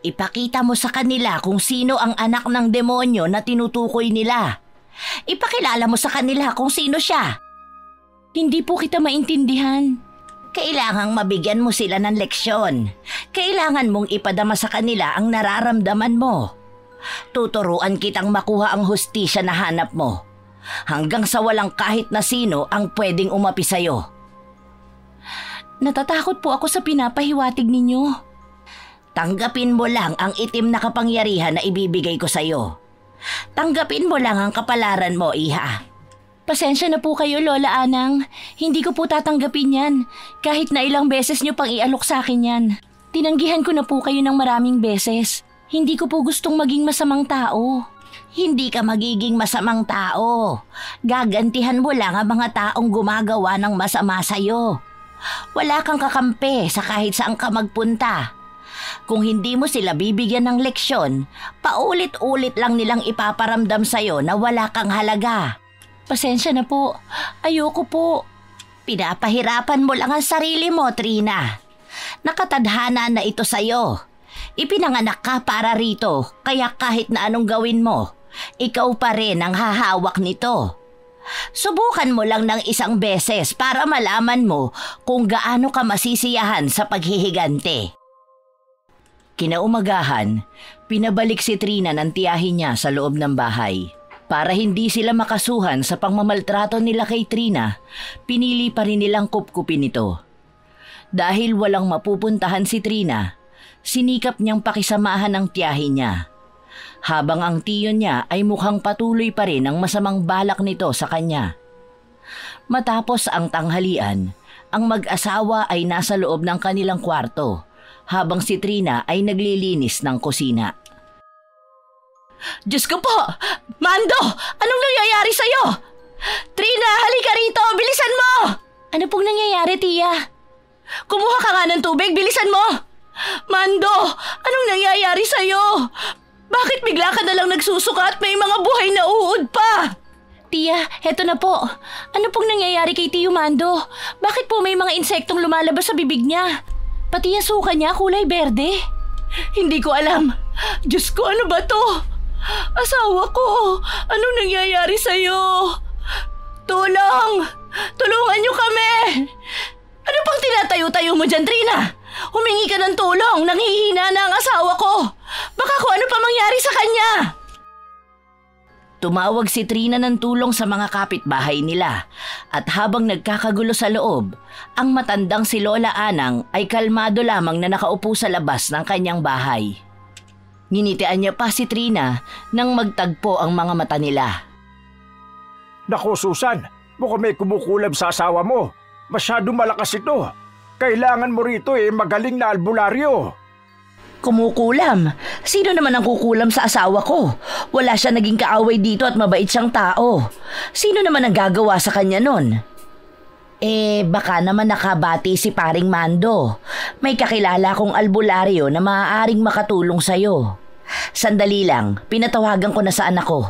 S1: Ipakita mo sa kanila kung sino ang anak ng demonyo na tinutukoy nila. Ipakilala mo sa kanila kung sino siya.
S2: Hindi po kita maintindihan.
S1: Kailangang mabigyan mo sila ng leksyon. Kailangan mong ipadama sa kanila ang nararamdaman mo. Tuturuan kitang makuha ang hustisya na hanap mo. Hanggang sa walang kahit na sino ang pwedeng umapi sa'yo.
S2: Natatakot po ako sa pinapahiwatig ninyo.
S1: Tanggapin mo lang ang itim na kapangyarihan na ibibigay ko sa'yo. Tanggapin mo lang ang kapalaran mo, iha.
S2: Pasensya na po kayo, Lola Anang. Hindi ko po tatanggapin yan. Kahit na ilang beses nyo pang ialok sa akin yan. Tinanggihan ko na po kayo ng maraming beses. Hindi ko po gustong maging masamang tao.
S1: Hindi ka magiging masamang tao. Gagantihan mo lang ang mga taong gumagawa ng masama sa'yo. Wala kang kakampi sa kahit saan ka magpunta. Kung hindi mo sila bibigyan ng leksyon, paulit-ulit lang nilang ipaparamdam sa'yo na wala kang halaga.
S2: Pasensya na po. Ayoko po.
S1: Pinapahirapan mo lang ang sarili mo, Trina. Nakatadhana na ito sa'yo. Ipinanganak ka para rito, kaya kahit na anong gawin mo, ikaw pa rin ang hahawak nito. Subukan mo lang ng isang beses para malaman mo kung gaano ka masisiyahan sa paghihigante. Kinaumagahan, pinabalik si Trina ng tiyahin niya sa loob ng bahay. Para hindi sila makasuhan sa pangmamaltrato nila kay Trina, pinili pa rin nilang kupkupin ito. Dahil walang mapupuntahan si Trina, sinikap niyang pakisamahan ng tiyahin niya. Habang ang tiyo niya ay mukhang patuloy pa rin ang masamang balak nito sa kanya. Matapos ang tanghalian, ang mag-asawa ay nasa loob ng kanilang kwarto, habang si Trina ay naglilinis ng kusina.
S2: Diyos ko po! Mando! Anong nangyayari sa'yo? Trina, halika rito! Bilisan mo! Ano pong nangyayari, tiya? Kumuha ka nga ng tubig! Bilisan mo! Mando! Anong nangyayari sa'yo? Bakit bigla ka na lang nagsusuka at may mga buhay na uod pa? Tiya, heto na po. Ano pong nangyayari kay Tiyo Mando? Bakit po may mga insektong lumalabas sa bibig niya? Pati yung suka niya kulay berde. Hindi ko alam. Diyos ko, ano ba to? Asawa ko, anong nangyayari sa'yo? Tulong! Tulungan niyo kami! Ano pang tinatayo-tayo mo dyan, Trina? Humingi ka ng tulong, nanghihina na ang asawa ko. Baka kung ano pa mangyari sa kanya.
S1: Tumawag si Trina ng tulong sa mga kapitbahay nila at habang nagkakagulo sa loob, ang matandang si Lola Anang ay kalmado lamang na nakaupo sa labas ng kanyang bahay. Nginitian niya pa si Trina nang magtagpo ang mga mata nila.
S3: Naku, Susan, mukhang may kumukulam sa asawa mo. Masyado malakas ito. Kailangan mo rito magaling na albularyo.
S1: Kumukulam? Sino naman ang kukulam sa asawa ko? Wala siya naging kaaway dito at mabait siyang tao. Sino naman ang gagawa sa kanya nun? Baka naman nakabati si paring Mando. May kakilala kong albularyo na maaaring makatulong sa'yo. Sandali lang, pinatawagan ko na sa anak ko.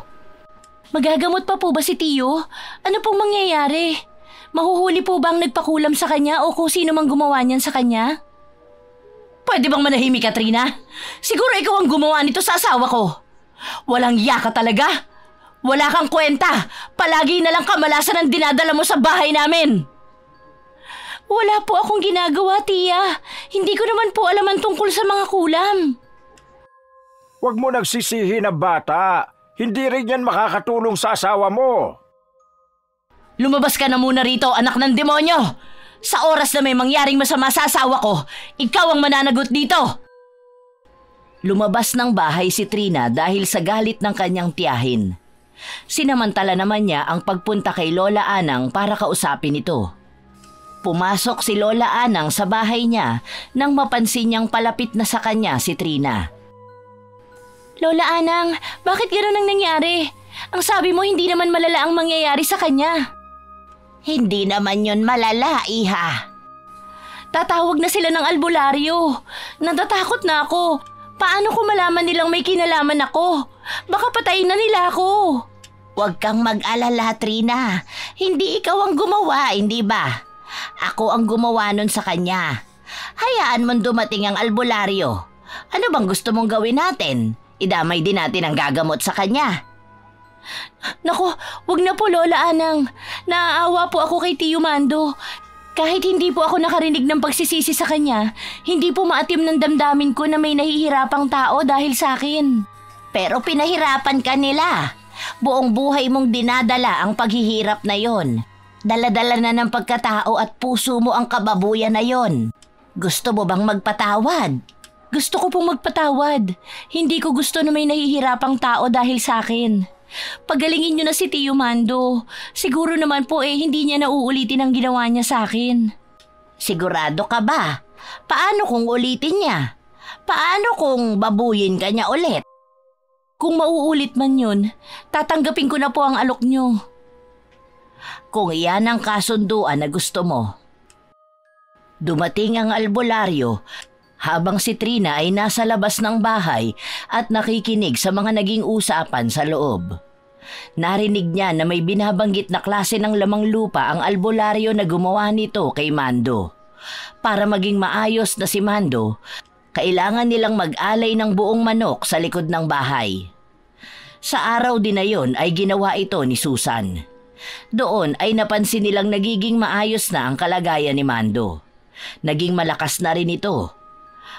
S2: Magagamot pa po ba si Tiyo? Ano pong mangyayari? Mahuhuli po ba ang nagpakulam sa kanya o kung sino mang gumawa niyan sa kanya?
S1: Pwede bang manahimik ka, Trina? Siguro ikaw ang gumawa nito sa asawa ko. Walang yaka talaga. Wala kang kwenta. Palagi na lang kamalasan ang dinadala mo sa bahay namin.
S2: Wala po akong ginagawa, tiya. Hindi ko naman po alam ang tungkol sa mga kulam.
S3: Huwag mo nagsisihi na bata. Hindi rin yan makakatulong sa asawa mo.
S1: Lumabas ka na muna rito, anak ng demonyo! Sa oras na may mangyaring masama sa asawa ko, ikaw ang mananagot dito! Lumabas ng bahay si Trina dahil sa galit ng kanyang tiyahin. Sinamantala naman niya ang pagpunta kay Lola Anang para kausapin ito. Pumasok si Lola Anang sa bahay niya nang mapansin niyang palapit na sa kanya si Trina.
S2: Lola Anang, bakit gano'n ang nangyari? Ang sabi mo hindi naman malala ang mangyayari sa kanya.
S1: Hindi naman yon malala, iha.
S2: Tatawag na sila ng albularyo. Natatakot na ako. Paano ko malaman nilang may kinalaman ako? Baka patayin na nila ako.
S1: Huwag kang mag-alala, Trina. Hindi ikaw ang gumawa, hindi ba? Ako ang gumawa nun sa kanya. Hayaan mong dumating ang albularyo. Ano bang gusto mong gawin natin? Idamay din natin ang gagamot sa kanya.
S2: Naku, wag na po Lola Anang. Naaawa po ako kay Tio Mando. Kahit hindi po ako nakarinig ng pagsisisi sa kanya, hindi po maatim ng damdamin ko na may nahihirapang tao dahil sa akin.
S1: Pero pinahirapan ka nila. Buong buhay mong dinadala ang paghihirap na yon. Daladala na ng pagkatao at puso mo ang kababuyan na yon. Gusto mo bang magpatawad?
S2: Gusto ko pong magpatawad. Hindi ko gusto na may nahihirapang tao dahil sa akin. Pagalingin niyo na si Tio Mando. Siguro naman po hindi niya nauulitin ang ginawa niya sa akin.
S1: Sigurado ka ba? Paano kung ulitin niya? Paano kung babuyin ka niya ulit?
S2: Kung mauulit man yun, tatanggapin ko na po ang alok niyo.
S1: Kung iyan ang kasunduan na gusto mo. Dumating ang albularyo habang si Trina ay nasa labas ng bahay at nakikinig sa mga naging usapan sa loob. Narinig niya na may binabanggit na klase ng lamang lupa ang albularyo na gumawa nito kay Mando. Para maging maayos na si Mando, kailangan nilang mag-alay ng buong manok sa likod ng bahay. Sa araw din na yon ay ginawa ito ni Susan. Doon ay napansin nilang nagiging maayos na ang kalagayan ni Mando. Naging malakas na rin ito.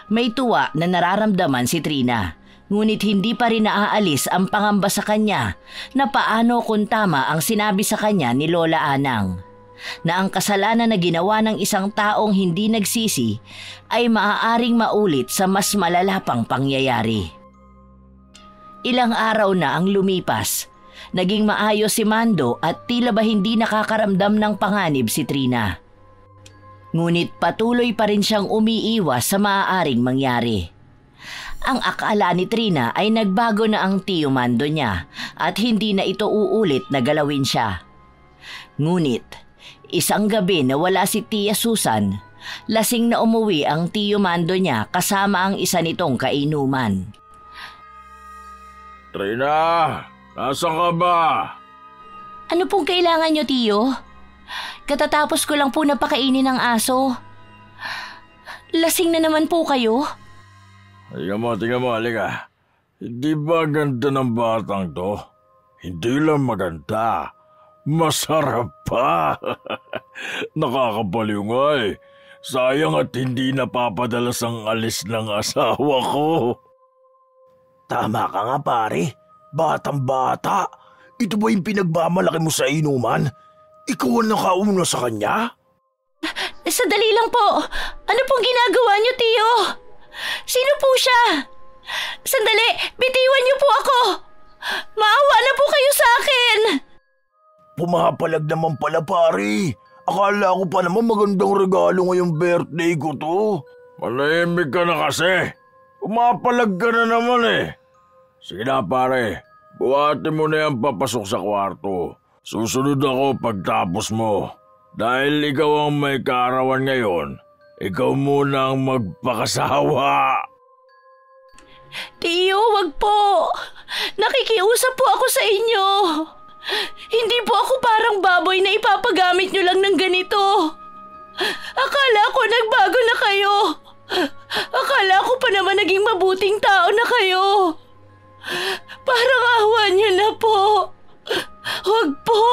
S1: May tuwa na nararamdaman si Trina, ngunit hindi pa rin naaalis ang pangamba sa kanya na paano kung tama ang sinabi sa kanya ni Lola Anang, na ang kasalanan na ginawa ng isang taong hindi nagsisi ay maaaring maulit sa mas malala pang pangyayari. Ilang araw na ang lumipas. Naging maayos si Mando at tila ba hindi nakakaramdam ng panganib si Trina. Ngunit patuloy pa rin siyang umiiwas sa maaaring mangyari. Ang akala ni Trina ay nagbago na ang Tio Mando niya at hindi na ito uulit na galawin siya. Ngunit, isang gabi na wala si Tia Susan, lasing na umuwi ang Tio Mando niya kasama ang isa nitong kainuman.
S3: Trina, nasa ka ba?
S2: Ano pong kailangan niyo, Tio? Katatapos ko lang po napakainin ng aso. Lasing na naman po kayo.
S3: Tingnan mo, halika. Hindi ba ganda ng batang to? Hindi lang maganda. Masarap pa. Nakakabaliw nga eh. Sayang at hindi napapadalas ang alis ng asawa ko.
S4: Tama ka nga pare. Batang-bata. Ito ba yung pinagmamalaki mo sa inuman? Ikaw ang nakauna sa kanya?
S2: Sadali lang po. Ano pong ginagawa niyo, Tio? Sino po siya? Sandali, bitiwan niyo po ako. Maawa na po kayo sa akin.
S4: Pumapalag naman pala pare. Akala ko pa naman magandang regalo ngayong birthday ko to.
S3: Manahimik ka na kasi. Umapalag ka na naman eh. Sige na pare, buhatin mo na yan papasok sa kwarto. Susunod ako pagtapos mo. Dahil ikaw ang may kaarawan ngayon, ikaw muna ang magpakasawa.
S2: Tio, wag po. Nakikiusap po ako sa inyo. Hindi po ako parang baboy na ipapagamit nyo lang ng ganito. Akala ko nagbago na kayo. Akala ko pa naman naging mabuting tao na kayo. Parang awa nyo na po. Wag po.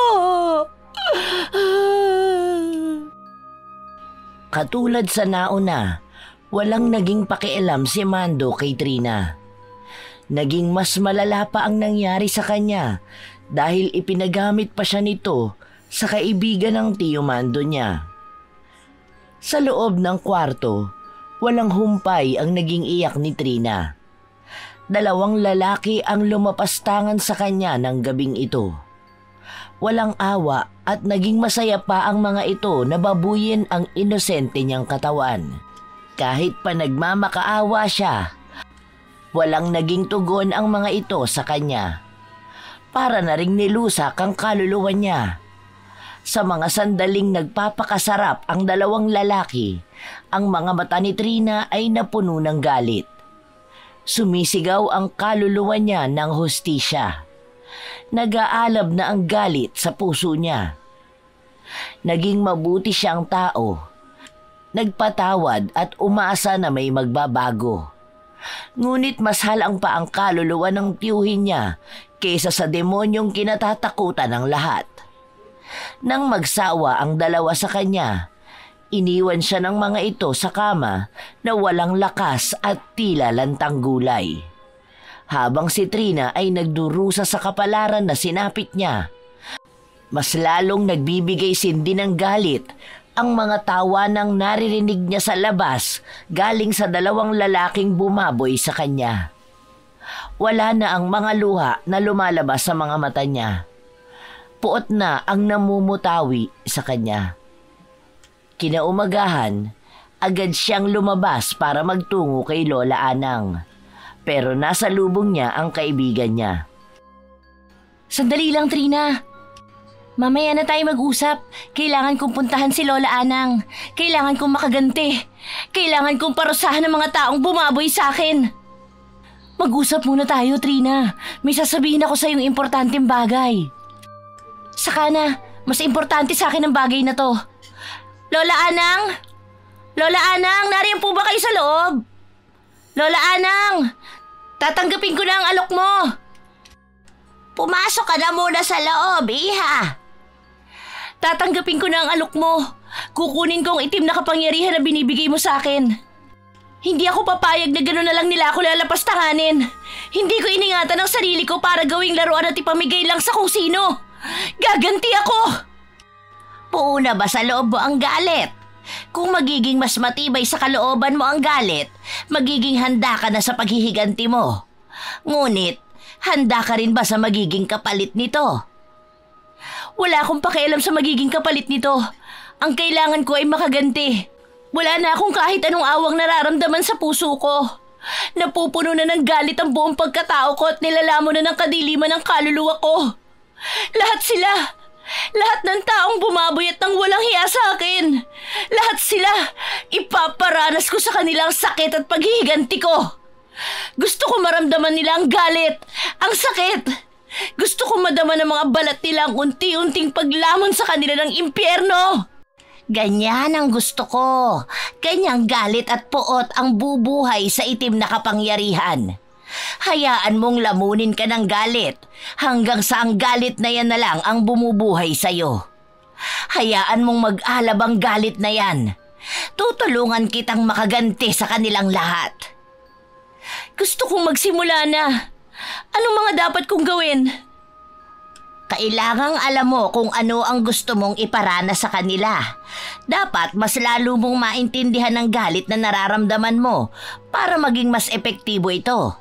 S1: Katulad sa nauna, walang naging pakialam si Mando kay Trina. Naging mas malala pa ang nangyari sa kanya dahil ipinagamit pa siya nito sa kaibigan ng Tio Mando niya. Sa loob ng kwarto, walang humpay ang naging iyak ni Trina. 2 lalaki ang lumapastangan sa kanya ng gabing ito. Walang awa at naging masaya pa ang mga ito na babuyin ang inosente niyang katawan. Kahit pa nagmamakaawa siya, walang naging tugon ang mga ito sa kanya. Para na ring nilusak ang kaluluwa niya. Sa mga sandaling nagpapakasarap ang 2 lalaki, Ang mga mata ni Trina ay napuno ng galit. Sumisigaw ang kaluluwa niya ng hustisya. Nag-aalab na ang galit sa puso niya. Naging mabuti siyang tao. Nagpatawad at umaasa na may magbabago. Ngunit mas halang pa ang kaluluwa ng tiyuhin niya kaysa sa demonyong kinatatakutan ng lahat. Nang magsawa ang dalawa sa kanya, iniwan siya ng mga ito sa kama na walang lakas at tila lantang gulay. Habang si Trina ay nagdurusa sa kapalaran na sinapit niya, mas lalong nagbibigay sindi ng galit ang mga tawanang naririnig niya sa labas galing sa dalawang lalaking bumaboy sa kanya. Wala na ang mga luha na lumalabas sa mga mata niya. Puot na ang namumutawi sa kanya. Kinaumagahan, agad siyang lumabas para magtungo kay Lola Anang. Pero nasa lubong niya ang kaibigan niya.
S2: Sandali lang, Trina. Mamaya na tayo mag-usap. Kailangan kong puntahan si Lola Anang. Kailangan kong makaganti. Kailangan kong parusahan ng mga taong bumaboy sa akin. Mag-usap muna tayo, Trina. May sasabihin ako sa iyong importanteng bagay. Saka na, mas importante sa akin ang bagay na to. Lola Anang? Lola Anang, nariyan po ba kayo sa loob? Lola Anang, tatanggapin ko na ang alok mo.
S1: Pumasok ka na muna sa loob, iha.
S2: Tatanggapin ko na ang alok mo. Kukunin ko ang itim na kapangyarihan na binibigay mo sa akin. Hindi ako papayag na gano'n na lang nila ako lalapastanganin. Hindi ko iningatan ang sarili ko para gawing laruan at ipamigay lang sa kung sino. Gaganti ako!
S1: Puuna ba sa loob mo ang galit? Kung magiging mas matibay sa kalooban mo ang galit, magiging handa ka na sa paghihiganti mo. Ngunit, handa ka rin ba sa magiging kapalit nito?
S2: Wala akong pakialam sa magiging kapalit nito. Ang kailangan ko ay makaganti. Wala na akong kahit anong awang nararamdaman sa puso ko. Napupuno na ng galit ang buong pagkatao ko at nilalamon na ng kadiliman ng kaluluwa ko. Lahat sila, lahat ng taong bumaboy at nang walang hiya sa akin. Lahat sila, ipaparanas ko sa kanilang sakit at paghihiganti ko. Gusto ko maramdaman nila ang galit, ang sakit. Gusto ko madama ng mga balat nila ang unti-unting paglamon sa kanila ng impyerno.
S1: Ganyan ang gusto ko. Ganyang galit at puot ang bubuhay sa itim na kapangyarihan. Hayaan mong lamunin ka ng galit hanggang sa ang galit na yan na lang ang bumubuhay sa'yo. Hayaan mong mag-alab ang galit na yan. Tutulungan kitang makaganti sa kanilang lahat.
S2: Gusto kong magsimula na. Anong mga dapat kong gawin?
S1: Kailangang alam mo kung ano ang gusto mong iparana sa kanila. Dapat mas lalo mong maintindihan ang galit na nararamdaman mo para maging mas epektibo ito.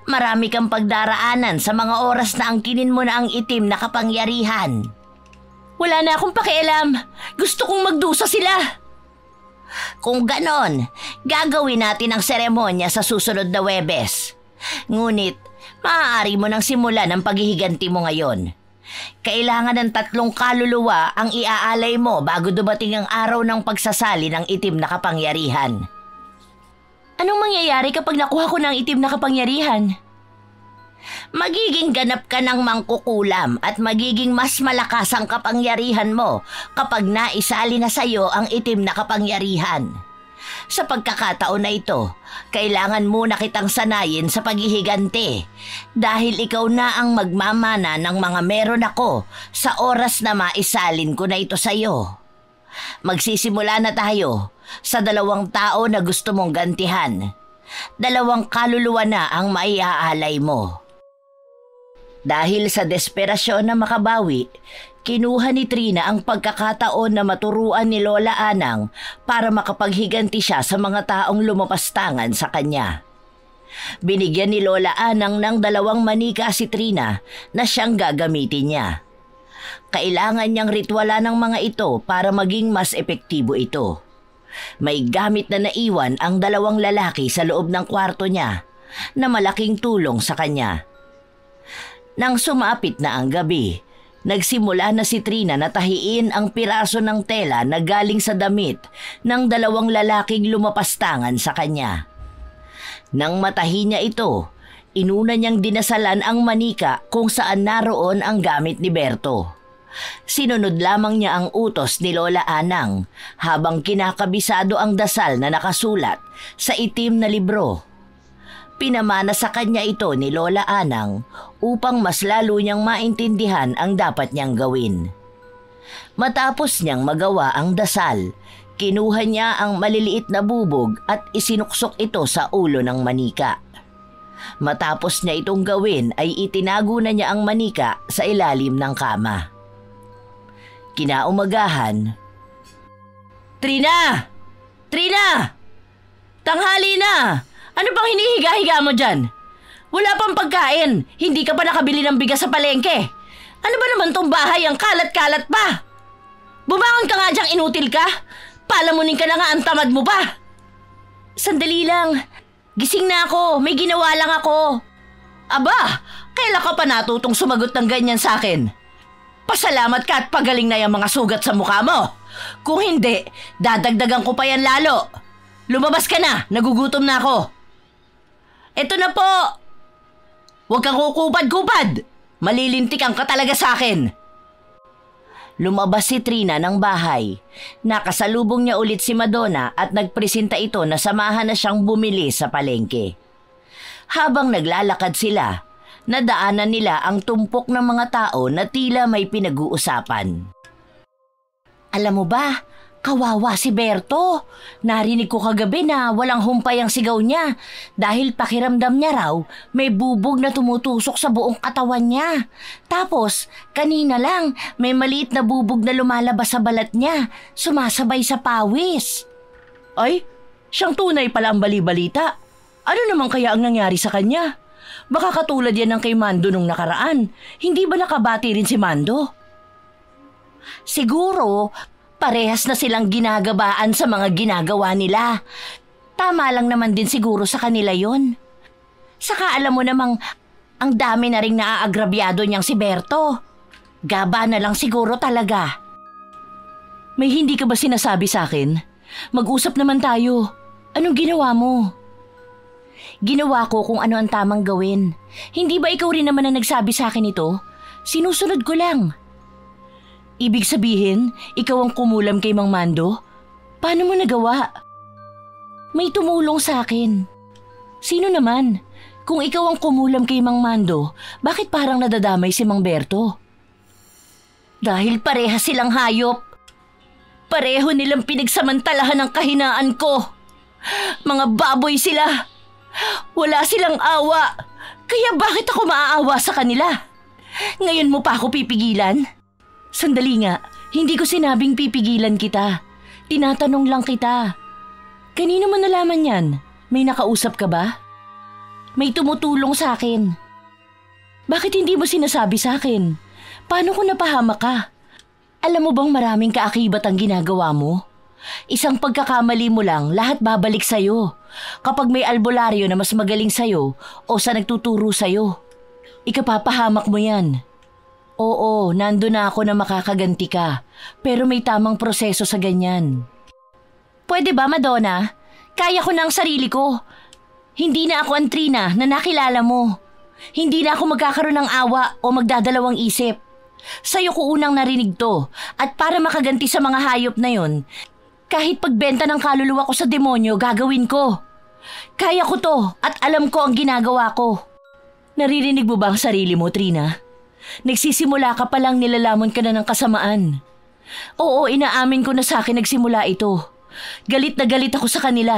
S1: Marami kang pagdaraanan sa mga oras na angkinin mo na ang itim na kapangyarihan.
S2: Wala na akong pakialam. Gusto kong magdusa sila.
S1: Kung ganon, gagawin natin ang seremonya sa susunod na Huwebes. Ngunit, maaari mo nang simulan ang paghihiganti mo ngayon. Kailangan ng 3 kaluluwa ang iaalay mo bago dumating ang araw ng pagsasali ng itim na kapangyarihan.
S2: Anong mangyayari kapag nakuha ko ng itim na kapangyarihan?
S1: Magiging ganap ka ng mangkukulam at magiging mas malakas ang kapangyarihan mo kapag naisali na sa'yo ang itim na kapangyarihan. Sa pagkakataon na ito, kailangan muna kitang sanayin sa paghihiganti dahil ikaw na ang magmamana ng mga meron ako sa oras na maisalin ko na ito sa'yo. Magsisimula na tayo sa 2 tao na gusto mong gantihan. 2 kaluluwa na ang maiaalay mo. Dahil sa desperasyon na makabawi, kinuha ni Trina ang pagkakataon na maturuan ni Lola Anang para makapaghiganti siya sa mga taong lumapastangan sa kanya. Binigyan ni Lola Anang ng 2 manika si Trina na siyang gagamitin niya. Kailangan niyang ritwala ng mga ito para maging mas epektibo ito. May gamit na naiwan ang 2 lalaki sa loob ng kwarto niya na malaking tulong sa kanya. Nang sumapit na ang gabi, Nagsimula na si Trina na tahiin ang piraso ng tela na galing sa damit ng dalawang lalaking lumapastangan sa kanya. Nang matahi niya ito, inuna niyang dinasalan ang manika kung saan naroon ang gamit ni Berto. Sinunod lamang niya ang utos ni Lola Anang habang kinakabisado ang dasal na nakasulat sa itim na libro. Pinamana sa kanya ito ni Lola Anang upang mas lalo niyang maintindihan ang dapat niyang gawin. Matapos niyang magawa ang dasal, kinuha niya ang maliliit na bubog at isinuksok ito sa ulo ng manika. Matapos niya itong gawin ay itinago na niya ang manika sa ilalim ng kama. Kinaumagahan, "Trina! Trina! Tanghali na! Ano pang hinihiga-higa mo dyan? Wala pang pagkain. Hindi ka pa nakabili ng bigas sa palengke. Ano ba naman tong bahay ang kalat-kalat pa? Bumangon ka nga dyang inutil ka. Palamunin ka na nga ang tamad mo pa." "Sandali lang. Gising na ako. May ginawa lang ako." "Aba, kailan ka pa natutong sumagot ng ganyan sa akin? Pasalamat ka at pagaling na yung mga sugat sa mukha mo. Kung hindi, dadagdagan ko pa yan lalo. Lumabas ka na. Nagugutom na ako." "Eto na po." "Huwag kang kukupad-kupad. Malilintikan ka talaga sa akin." Lumabas si Trina ng bahay. Nakasalubong niya ulit si Madonna at nagpresenta ito na samahan na siyang bumili sa palengke. Habang naglalakad sila, nadaanan nila ang tumpok ng mga tao na tila may pinag-uusapan. "Alam mo ba, kawawa si Berto. Narinig ko kagabi na walang humpay ang sigaw niya dahil pakiramdam niya raw may bubog na tumutusok sa buong katawan niya. Tapos, kanina lang may maliit na bubog na lumalabas sa balat niya, sumasabay sa pawis." "Ay, siyang tunay pala ang bali-balita. Ano naman kaya ang nangyari sa kanya? Baka katulad yan ng kay Mando nung nakaraan. Hindi ba nakabati rin si Mando?" "Siguro, parehas na silang ginagabaan sa mga ginagawa nila. Tama lang naman din siguro sa kanila yon. Saka alam mo namang ang dami na rin naaagrabyado niyang si Berto. Gaba na lang siguro talaga." "May hindi ka ba sinasabi sa akin? Mag-usap naman tayo. Anong ginawa mo?" "Ginawa ko kung ano ang tamang gawin. Hindi ba ikaw rin naman ang nagsabi sa akin ito? Sinusunod ko lang." "Ibig sabihin, ikaw ang kumulam kay Mang Mando? Paano mo nagawa?" "May tumulong sa akin." "Sino naman? Kung ikaw ang kumulam kay Mang Mando, bakit parang nadadamay si Mang Berto?" "Dahil parehas silang hayop. Pareho nilang pinagsamantalahan ang kahinaan ko. Mga baboy sila. Wala silang awa. Kaya bakit ako maaawa sa kanila? Ngayon mo pa ako pipigilan?" "Sandali nga, hindi ko sinabing pipigilan kita. Tinatanong lang kita. Kanino mo nalaman yan? May nakausap ka ba?" "May tumutulong sa akin." "Bakit hindi mo sinasabi sa akin? Paano kung napahamak ka? Alam mo bang maraming kaakibat ang ginagawa mo? Isang pagkakamali mo lang, lahat babalik sa'yo. Kapag may albularyo na mas magaling sa'yo o sa nagtuturo sa'yo, ikapapahamak mo yan. Oo, nando na ako na makakaganti ka, pero may tamang proseso sa ganyan." "Pwede ba, Madonna? Kaya ko na ang sarili ko. Hindi na ako ang Trina na nakilala mo. Hindi na ako magkakaroon ng awa o magdadalawang isip. Sa'yo ko unang narinig to, at para makaganti sa mga hayop na yon, kahit pagbenta ng kaluluwa ko sa demonyo, gagawin ko. Kaya ko to at alam ko ang ginagawa ko." "Naririnig mo ba ang sarili mo, Trina? Nagsisimula ka palang nilalamon ka na ng kasamaan." "Oo, inaamin ko na sa akin nagsimula ito. Galit na galit ako sa kanila.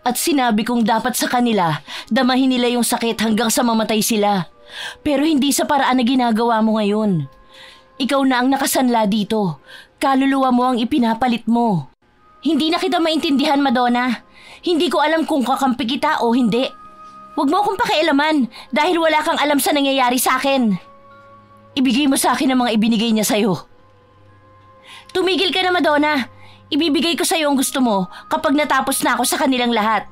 S1: At sinabi kong dapat sa kanila, damahin nila yung sakit hanggang sa mamatay sila. Pero hindi sa paraan na ginagawa mo ngayon. Ikaw na ang nakasanla dito. Kaluluwa mo ang ipinapalit mo. Hindi na kita maintindihan, Madonna. Hindi ko alam kung kakampi kita o hindi. Huwag mo akong pakialaman dahil wala kang alam sa nangyayari sa akin. Ibigay mo sa akin ang mga ibinigay niya sa'yo." "Tumigil ka na, Madonna. Ibibigay ko sa'yo ang gusto mo kapag natapos na ako sa kanilang lahat.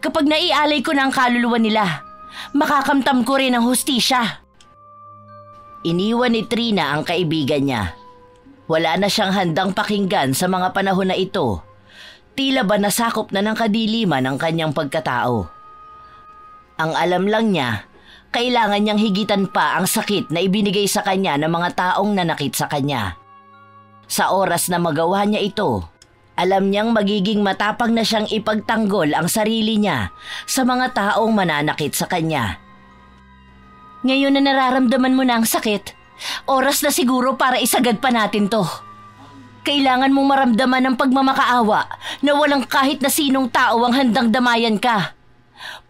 S1: Kapag naialay ko na ang kaluluwa nila, makakamtam ko rin ang hustisya." Iniwan ni Trina ang kaibigan niya. Wala na siyang handang pakinggan sa mga panahon na ito. Tila ba nasakop na ng kadiliman ang kanyang pagkatao. Ang alam lang niya, kailangan niyang higitan pa ang sakit na ibinigay sa kanya ng mga taong nanakit sa kanya. Sa oras na magawa niya ito, alam niyang magiging matapang na siyang ipagtanggol ang sarili niya sa mga taong mananakit sa kanya.
S2: Ngayon na nararamdaman mo na ang sakit, oras na siguro para isagad pa natin to. Kailangan mong maramdaman ng pagmamakaawa na walang kahit na sinong tao ang handang damayan ka.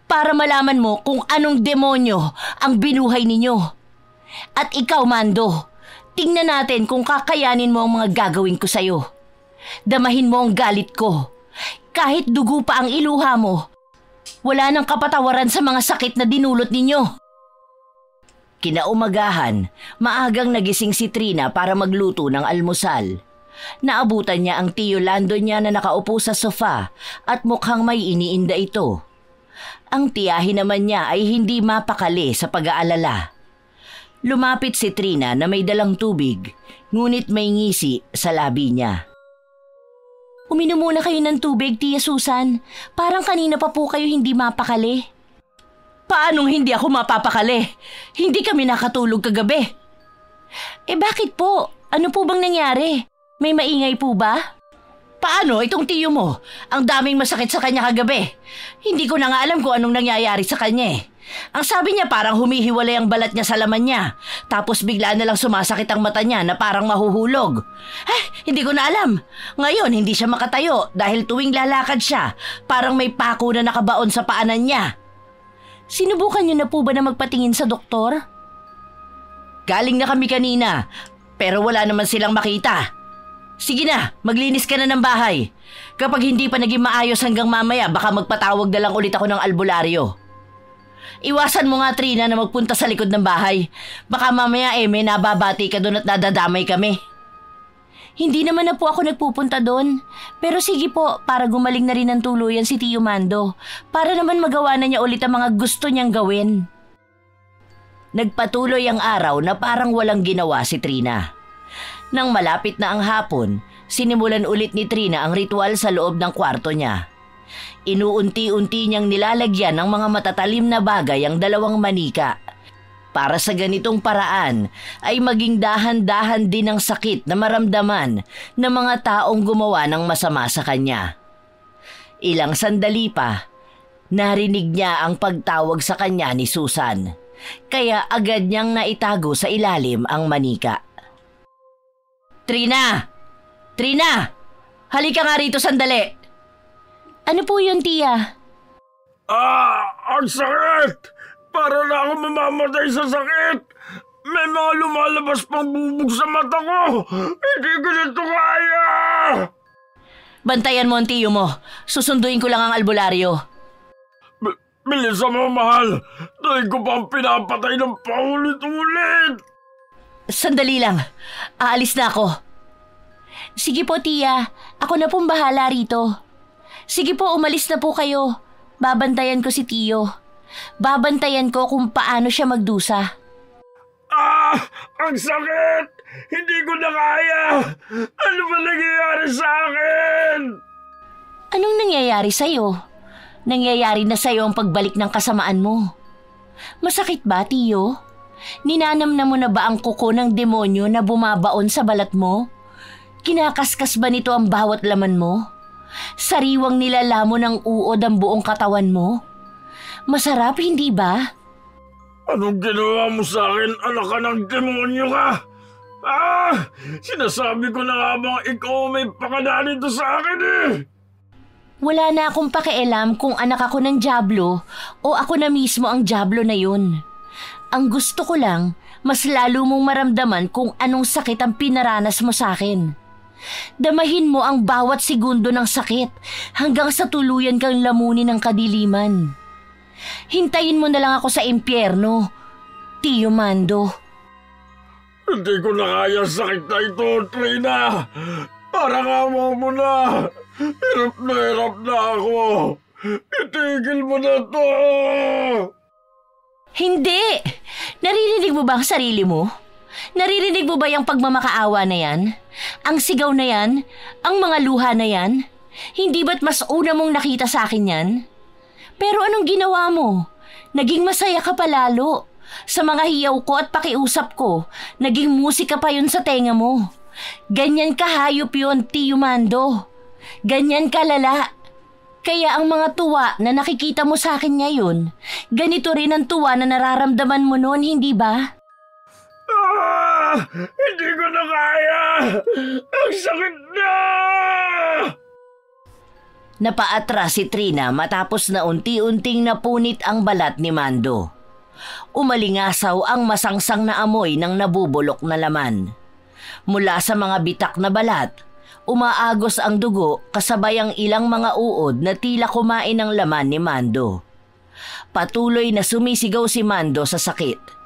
S2: Para malaman mo kung anong demonyo ang binuhay ninyo. At ikaw, Mando, tingnan natin kung kakayanin mo ang mga gagawin ko sa'yo. Damahin mo ang galit ko. Kahit dugo pa ang iluha mo, wala nang kapatawaran sa mga sakit na dinulot ninyo.
S1: Kinaumagahan, maagang nagising si Trina para magluto ng almusal. Naabutan niya ang tiyo Lando niya na nakaupo sa sofa at mukhang may iniinda ito. Ang tiyahin naman niya ay hindi mapakali sa pag-aalala. Lumapit si Trina na may dalang tubig, ngunit may ngisi sa labi niya.
S2: Uminom muna kayo ng tubig, Tia Susan. Parang kanina pa po kayo hindi mapakali.
S1: Paanong hindi ako mapapakali? Hindi kami nakatulog kagabi.
S2: Bakit po? Ano po bang nangyari? May maingay po ba?
S1: Paano itong tiyo mo? Ang daming masakit sa kanya kagabi. Hindi ko na nga alam kung anong nangyayari sa kanya. Ang sabi niya parang humihiwalay ang balat niya sa laman niya. Tapos bigla na lang sumasakit ang mata niya na parang mahuhulog. Hindi ko na alam. Ngayon hindi siya makatayo dahil tuwing lalakad siya, parang may pako na nakabaon sa paanan niya.
S2: Sinubukan niyo na po ba na magpatingin sa doktor?
S1: Galing na kami kanina, pero wala naman silang makita. Sige na, maglinis ka na ng bahay. Kapag hindi pa naging maayos hanggang mamaya, baka magpatawag na lang ulit ako ng albularyo. Iwasan mo nga, Trina, na magpunta sa likod ng bahay. Baka mamaya may nababati ka doon at nadadamay kami.
S2: Hindi naman na po ako nagpupunta doon. Pero sige po, para gumaling na rin ng tuluyan si Tio Mando. Para naman magawa na niya ulit ang mga gusto niyang gawin.
S1: Nagpatuloy ang araw na parang walang ginawa si Trina. Nang malapit na ang hapon, sinimulan ulit ni Trina ang ritual sa loob ng kwarto niya. Inuunti-unti niyang nilalagyan ng mga matatalim na bagay ang dalawang manika. Para sa ganitong paraan ay maging dahan-dahan din ang sakit na maramdaman ng mga taong gumawa ng masama sa kanya. Ilang sandali pa, narinig niya ang pagtawag sa kanya ni Susan. Kaya agad niyang naitago sa ilalim ang manika. Trina! Trina! Halika nga rito sandali!
S2: Ano po yun, Tia?
S3: Ang sakit! Para na ako mamamatay sa sakit! May mga lumalabas pang bubog sa mata ko! Hindi ko na ito kaya!
S1: Bantayan mo ang tiyo mo. Susunduin ko lang ang albularyo.
S3: Bilisan mo, mahal! Dahil ko pa ang pinapatay ng paulit-ulit!
S1: Sandali lang. Aalis na ako.
S2: Sige po, Tia. Ako na pong bahala rito. Sige po, umalis na po kayo. Babantayan ko si Tiyo. Babantayan ko kung paano siya magdusa.
S3: Ang sakit! Hindi ko na kaya! Ano ba nangyayari sa akin?
S2: Anong nangyayari sa'yo? Nangyayari na sa'yo ang pagbalik ng kasamaan mo. Masakit ba, Tiyo? Ninanam na mo na ba ang kuko ng demonyo na bumabaon sa balat mo? Kinakaskas ba nito ang bawat laman mo? Sariwang nilalamon ng uod ang buong katawan mo? Masarap, hindi ba?
S3: Anong ginawa mo sa akin, anak ka ng demonyo ka? Sinasabi ko na nga bang ikaw may pakana nito sa akin eh!
S2: Wala na akong pakialam kung anak ako ng dyablo o ako na mismo ang dyablo na yun. Ang gusto ko lang, mas lalo mong maramdaman kung anong sakit ang pinaranas mo sa akin. Damahin mo ang bawat segundo ng sakit hanggang sa tuluyan kang lamunin ng kadiliman. Hintayin mo na lang ako sa impyerno, Tio Mando.
S3: Hindi ko na kaya sakit na ito, Trina. Parang awa mo na. Hirap na ako. Itigil mo na to.
S2: Hindi! Naririnig mo ba ang sarili mo? Naririnig mo ba yung pagmamakaawa na yan? Ang sigaw na yan? Ang mga luha na yan? Hindi ba't mas una mong nakita sa akin yan? Pero anong ginawa mo? Naging masaya ka pa lalo. Sa mga hiyaw ko at pakiusap ko, naging musika pa yun sa tenga mo. Ganyan kahayop yun, Tio Mando. Ganyan kalala. Kaya ang mga tuwa na nakikita mo sa akin ngayon, ganito rin ang tuwa na nararamdaman mo noon, hindi ba?
S3: Hindi ko na kaya! Ang sakit na!
S1: Napaatras si Trina matapos na unti-unting napunit ang balat ni Mando. Umalingasaw ang masangsang na amoy ng nabubulok na laman. Mula sa mga bitak na balat, umaagos ang dugo kasabay ang ilang mga uod na tila kumain ng laman ni Mando. Patuloy na sumisigaw si Mando sa sakit.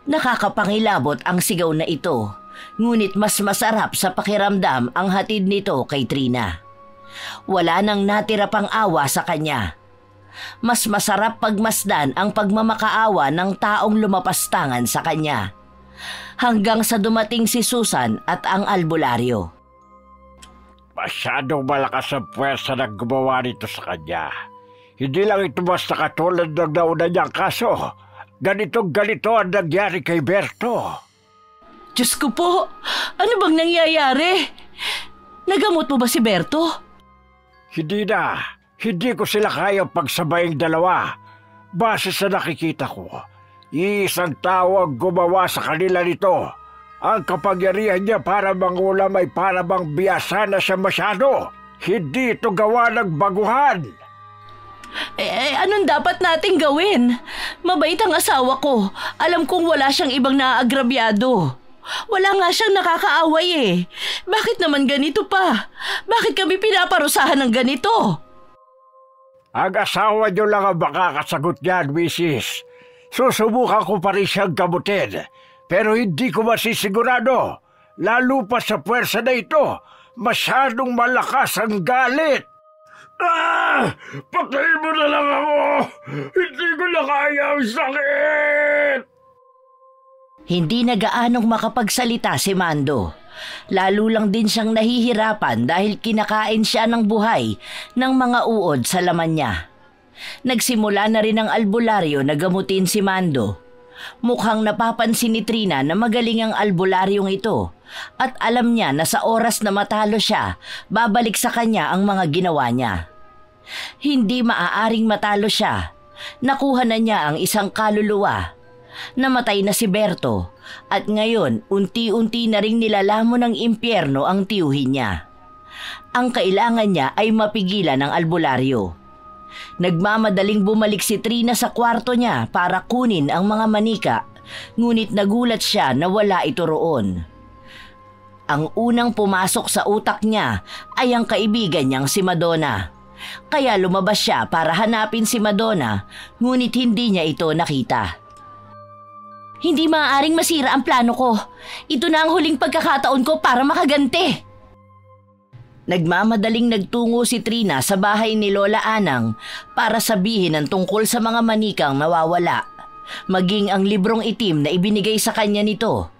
S1: Nakakapangilabot ang sigaw na ito, ngunit mas masarap sa pakiramdam ang hatid nito kay Trina. Wala nang natira pang awa sa kanya. Mas masarap pagmasdan ang pagmamakaawa ng taong lumapastangan sa kanya. Hanggang sa dumating si Susan at ang albularyo.
S3: Masyadong malakas ang puwersa na gumawa nito sa kanya. Hindi lang ito basta katulad ng nauna niyang kaso. Ganito ang nangyari kay Berto.
S2: Diyos ko po, ano bang nangyayari? Nagamot mo ba si Berto?
S3: Hindi na. Hindi ko sila kayang pagsabayang dalawa. Base sa nakikita ko, iisang tao ang gumawa sa kanila nito. Ang kapangyarihan niya para mangulam ay para bang biyasa na siya masyado. Hindi ito gawa ng baguhan.
S2: Anong dapat nating gawin? Mabait ang asawa ko. Alam kong wala siyang ibang naaagrabyado. Wala nga siyang nakakaaway eh. Bakit naman ganito pa? Bakit kami pinaparusahan ng ganito?
S3: Ang asawa niyo lang ang makakasagot niyan, Mrs. Susubukan ko pa rin siyang gamutin. Pero hindi ko masisigurado. Lalo pa sa puwersa na ito. Masyadong malakas ang galit. Patayin mo na lang ako! Hindi ko na kaya ang sakit!
S1: Hindi na gaanong makapagsalita si Mando. Lalo lang din siyang nahihirapan dahil kinakain siya ng buhay ng mga uod sa laman niya. Nagsimula na rin ang albularyo na gamutin si Mando. Mukhang napapansin ni Trina na magaling ang albularyong ito at alam niya na sa oras na matalo siya, babalik sa kanya ang mga ginawa niya. Hindi maaaring matalo siya. Nakuha na niya ang isang kaluluwa. Namatay na si Berto at ngayon unti-unti na ring nilalamon ng impyerno ang tiyuhin niya. Ang kailangan niya ay mapigilan ang albularyo. Nagmamadaling bumalik si Trina sa kwarto niya para kunin ang mga manika, ngunit nagulat siya na wala ito roon. Ang unang pumasok sa utak niya ay ang kaibigan niyang si Madonna. Kaya lumabas siya para hanapin si Madonna, ngunit hindi niya ito nakita. Hindi maaaring masira ang plano ko. Ito na ang huling pagkakataon ko para makaganti. Nagmamadaling nagtungo si Trina sa bahay ni Lola Anang para sabihin ang tungkol sa mga manikang nawawala, maging ang librong itim na ibinigay sa kanya nito.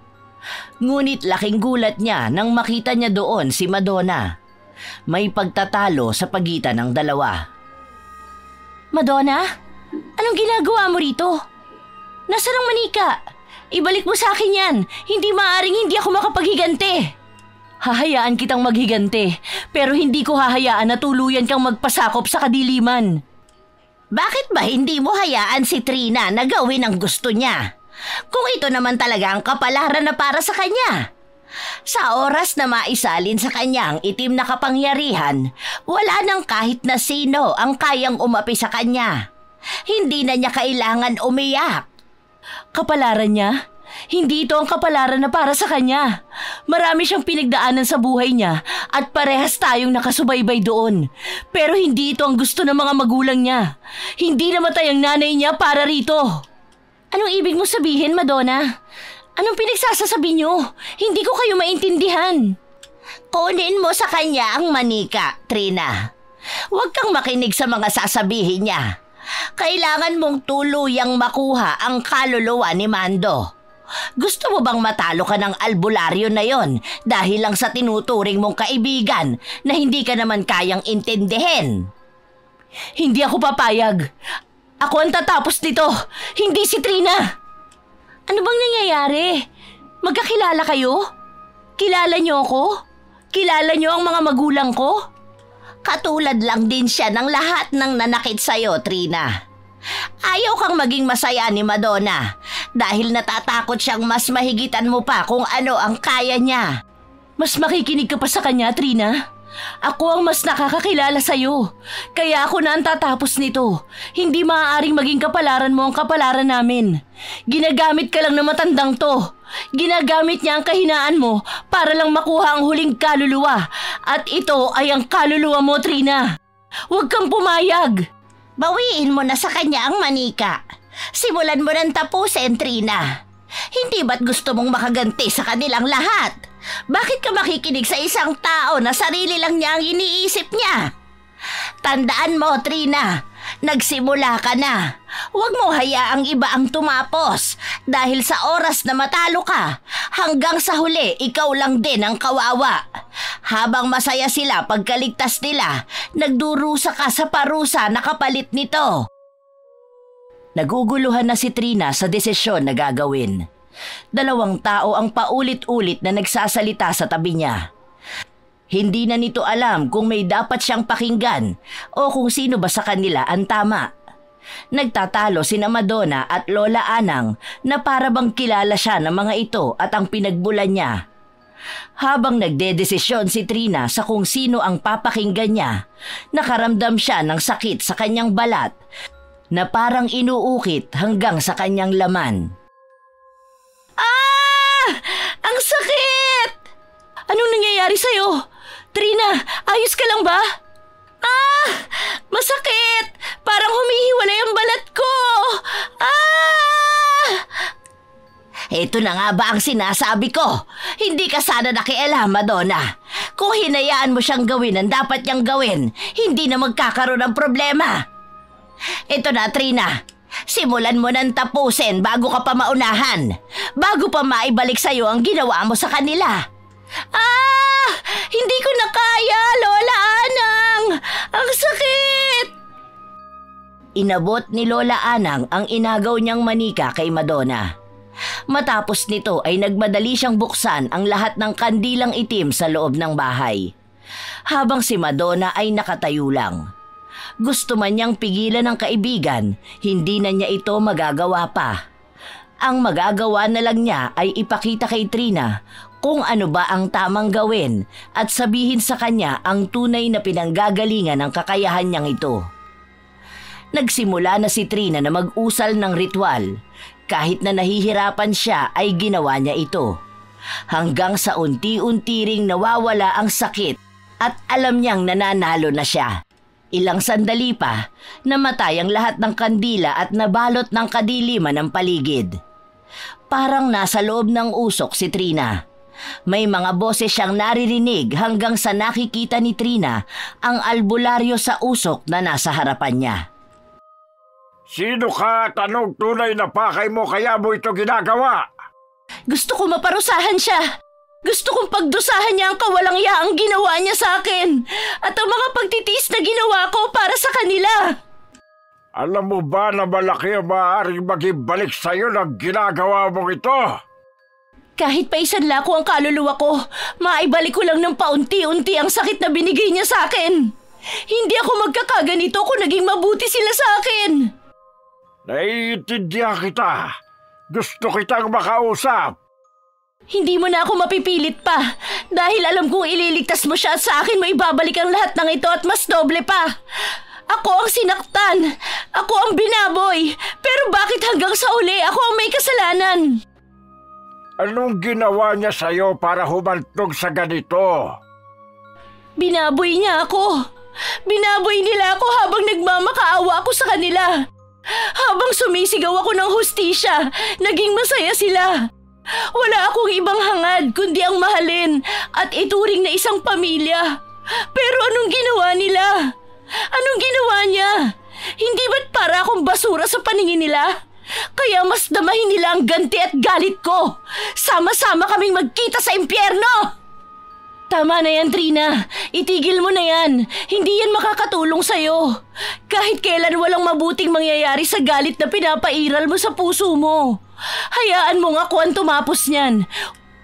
S1: Ngunit laking gulat niya nang makita niya doon si Madonna. May pagtatalo sa pagitan ng dalawa. Madonna, anong ginagawa mo rito? Nasaan ang manika? Ibalik mo sa akin yan. Hindi maaaring hindi ako makapaghiganti. Hahayaan kitang maghigante, pero hindi ko hahayaan na tuluyan kang magpasakop sa kadiliman. Bakit ba hindi mo hayaan si Trina na gawin ang gusto niya? Kung ito naman talaga ang kapalaran na para sa kanya. Sa oras na maisalin sa kanya ang itim na kapangyarihan, wala nang kahit na sino ang kayang umapi sa kanya. Hindi na niya kailangan umiyak. Kapalaran niya? Hindi ito ang kapalaran na para sa kanya. Marami siyang pinagdaanan sa buhay niya at parehas tayong nakasubaybay doon. Pero hindi ito ang gusto ng mga magulang niya. Hindi namatay ang nanay niya para rito. Anong ibig mo sabihin, Madonna? Anong pinagsasasabi niyo? Hindi ko kayo maintindihan. Kunin mo sa kanya ang manika, Trina. Huwag kang makinig sa mga sasabihin niya. Kailangan mong tuluyang makuha ang kaluluwa ni Mando. Gusto mo bang matalo ka ng albularyo na yon dahil lang sa tinuturing mong kaibigan na hindi ka naman kayang intindihin?
S2: Hindi ako papayag. Ako ang tatapos nito, hindi si Trina. Ano bang nangyayari? Magkakilala kayo? Kilala niyo ako? Kilala niyo ang mga magulang ko?
S1: Katulad lang din siya ng lahat ng nanakit sa'yo, Trina. Ayaw kang maging masaya ni Madonna dahil natatakot siyang mas mahigitan mo pa kung ano ang kaya niya.
S2: Mas makikinig ka pa sa kanya, Trina. Ako ang mas nakakakilala sa'yo. Kaya ako na ang tatapos nito. Hindi maaaring maging kapalaran mo ang kapalaran namin. Ginagamit ka lang ng matandang to. Ginagamit niya ang kahinaan mo para lang makuha ang huling kaluluwa. At ito ay ang kaluluwa mo, Trina. Huwag kang pumayag.
S1: Bawiin mo na sa kanya ang manika. Simulan mo nang tapusin, Trina. Hindi ba't gusto mong makaganti sa kanilang lahat? Bakit ka makikinig sa isang tao na sarili lang niya ang iniisip niya? Tandaan mo, Trina, nagsimula ka na. Huwag mo hayaang iba ang tumapos dahil sa oras na matalo ka, hanggang sa huli ikaw lang din ang kawawa. Habang masaya sila pagkaligtas nila, nagdurusa ka sa parusa na kapalit nito.
S2: Naguguluhan na si Trina sa desisyon na gagawin. 2 tao ang paulit-ulit na nagsasalita sa tabi niya. Hindi na nito alam kung may dapat siyang pakinggan o kung sino ba sa kanila ang tama. Nagtatalo sina Madonna at Lola Anang na para bang kilala siya ng mga ito at ang pinagbulan niya. Habang nagdedesisyon si Trina sa kung sino ang papakinggan niya, nakaramdam siya ng sakit sa kanyang balat na parang inuukit hanggang sa kanyang laman. Ang sakit! Anong nangyayari sa'yo? Trina, ayos ka lang ba? Masakit! Parang humihiwalay ang balat ko!
S1: Ito na nga ba ang sinasabi ko? Hindi ka sana nakialam, Madonna. Kung hinayaan mo siyang gawin ang dapat niyang gawin, hindi na magkakaroon ng problema. Ito na, Trina. Simulan mo nang tapusin bago ka pa maunahan. Bago pa maibalik sa'yo ang ginawa mo sa kanila.
S2: Hindi ko na kaya, Lola Anang! Ang sakit!
S1: Inabot ni Lola Anang ang inagaw niyang manika kay Madonna. Matapos nito ay nagmadali siyang buksan ang lahat ng kandilang itim sa loob ng bahay. Habang si Madonna ay nakatayo lang. Gusto man niyang pigilan ng kaibigan, hindi na niya ito magagawa pa. Ang magagawa na lang niya ay ipakita kay Trina kung ano ba ang tamang gawin at sabihin sa kanya ang tunay na pinanggagalingan ng kakayahan niyang ito. Nagsimula na si Trina na mag-usal ng ritual. Kahit na nahihirapan siya ay ginawa niya ito. Hanggang sa unti-unti ring nawawala ang sakit at alam niyang nananalo na siya. Ilang sandali pa, namatay ang lahat ng kandila at nabalot ng kadiliman ng paligid. Parang nasa loob ng usok si Trina. May mga boses siyang naririnig hanggang sa nakikita ni Trina ang albularyo sa usok na nasa harapan niya.
S3: Sino ka? Tanong tunay na pakay mo kaya mo ito ginagawa?
S2: Gusto ko maparusahan siya. Gusto kong pagdusahan niya ang kawalang yaang ginawa niya sa akin at ang mga pagtitiis na ginawa ko para sa kanila.
S3: Alam mo ba na malaki ang maaaring magibalik sa'yo ng ginagawa mong ito?
S2: Kahit pa isanla ko ang kaluluwa ko, maibalik ko lang ng paunti-unti ang sakit na binigay niya sa akin. Hindi ako magkakaganito kung naging mabuti sila sa akin.
S3: Naiintindihan kita. Gusto kitang makausap.
S2: Hindi mo na ako mapipilit pa dahil alam kong ililigtas mo siya at sa akin mo ibabalik ang lahat ng ito at mas doble pa. Ako ang sinaktan. Ako ang binaboy. Pero bakit hanggang sa uli ako ang may kasalanan?
S3: Anong ginawa niya sa'yo para humantog sa ganito?
S2: Binaboy niya ako. Binaboy nila ako habang nagmamakaawa ako sa kanila. Habang sumisigaw ako ng hustisya, naging masaya sila. Wala akong ibang hangad kundi ang mahalin at ituring na isang pamilya. Pero anong ginawa nila? Anong ginawa niya? Hindi ba't para akong basura sa paningin nila? Kaya mas damahin nila ang ganti at galit ko. Sama-sama kaming magkita sa impyerno! Tama na yan, Trina. Itigil mo na yan. Hindi yan makakatulong sa'yo. Kahit kailan walang mabuting mangyayari sa galit na pinapairal mo sa puso mo. Hayaan mo nga kung ang tumapos niyan.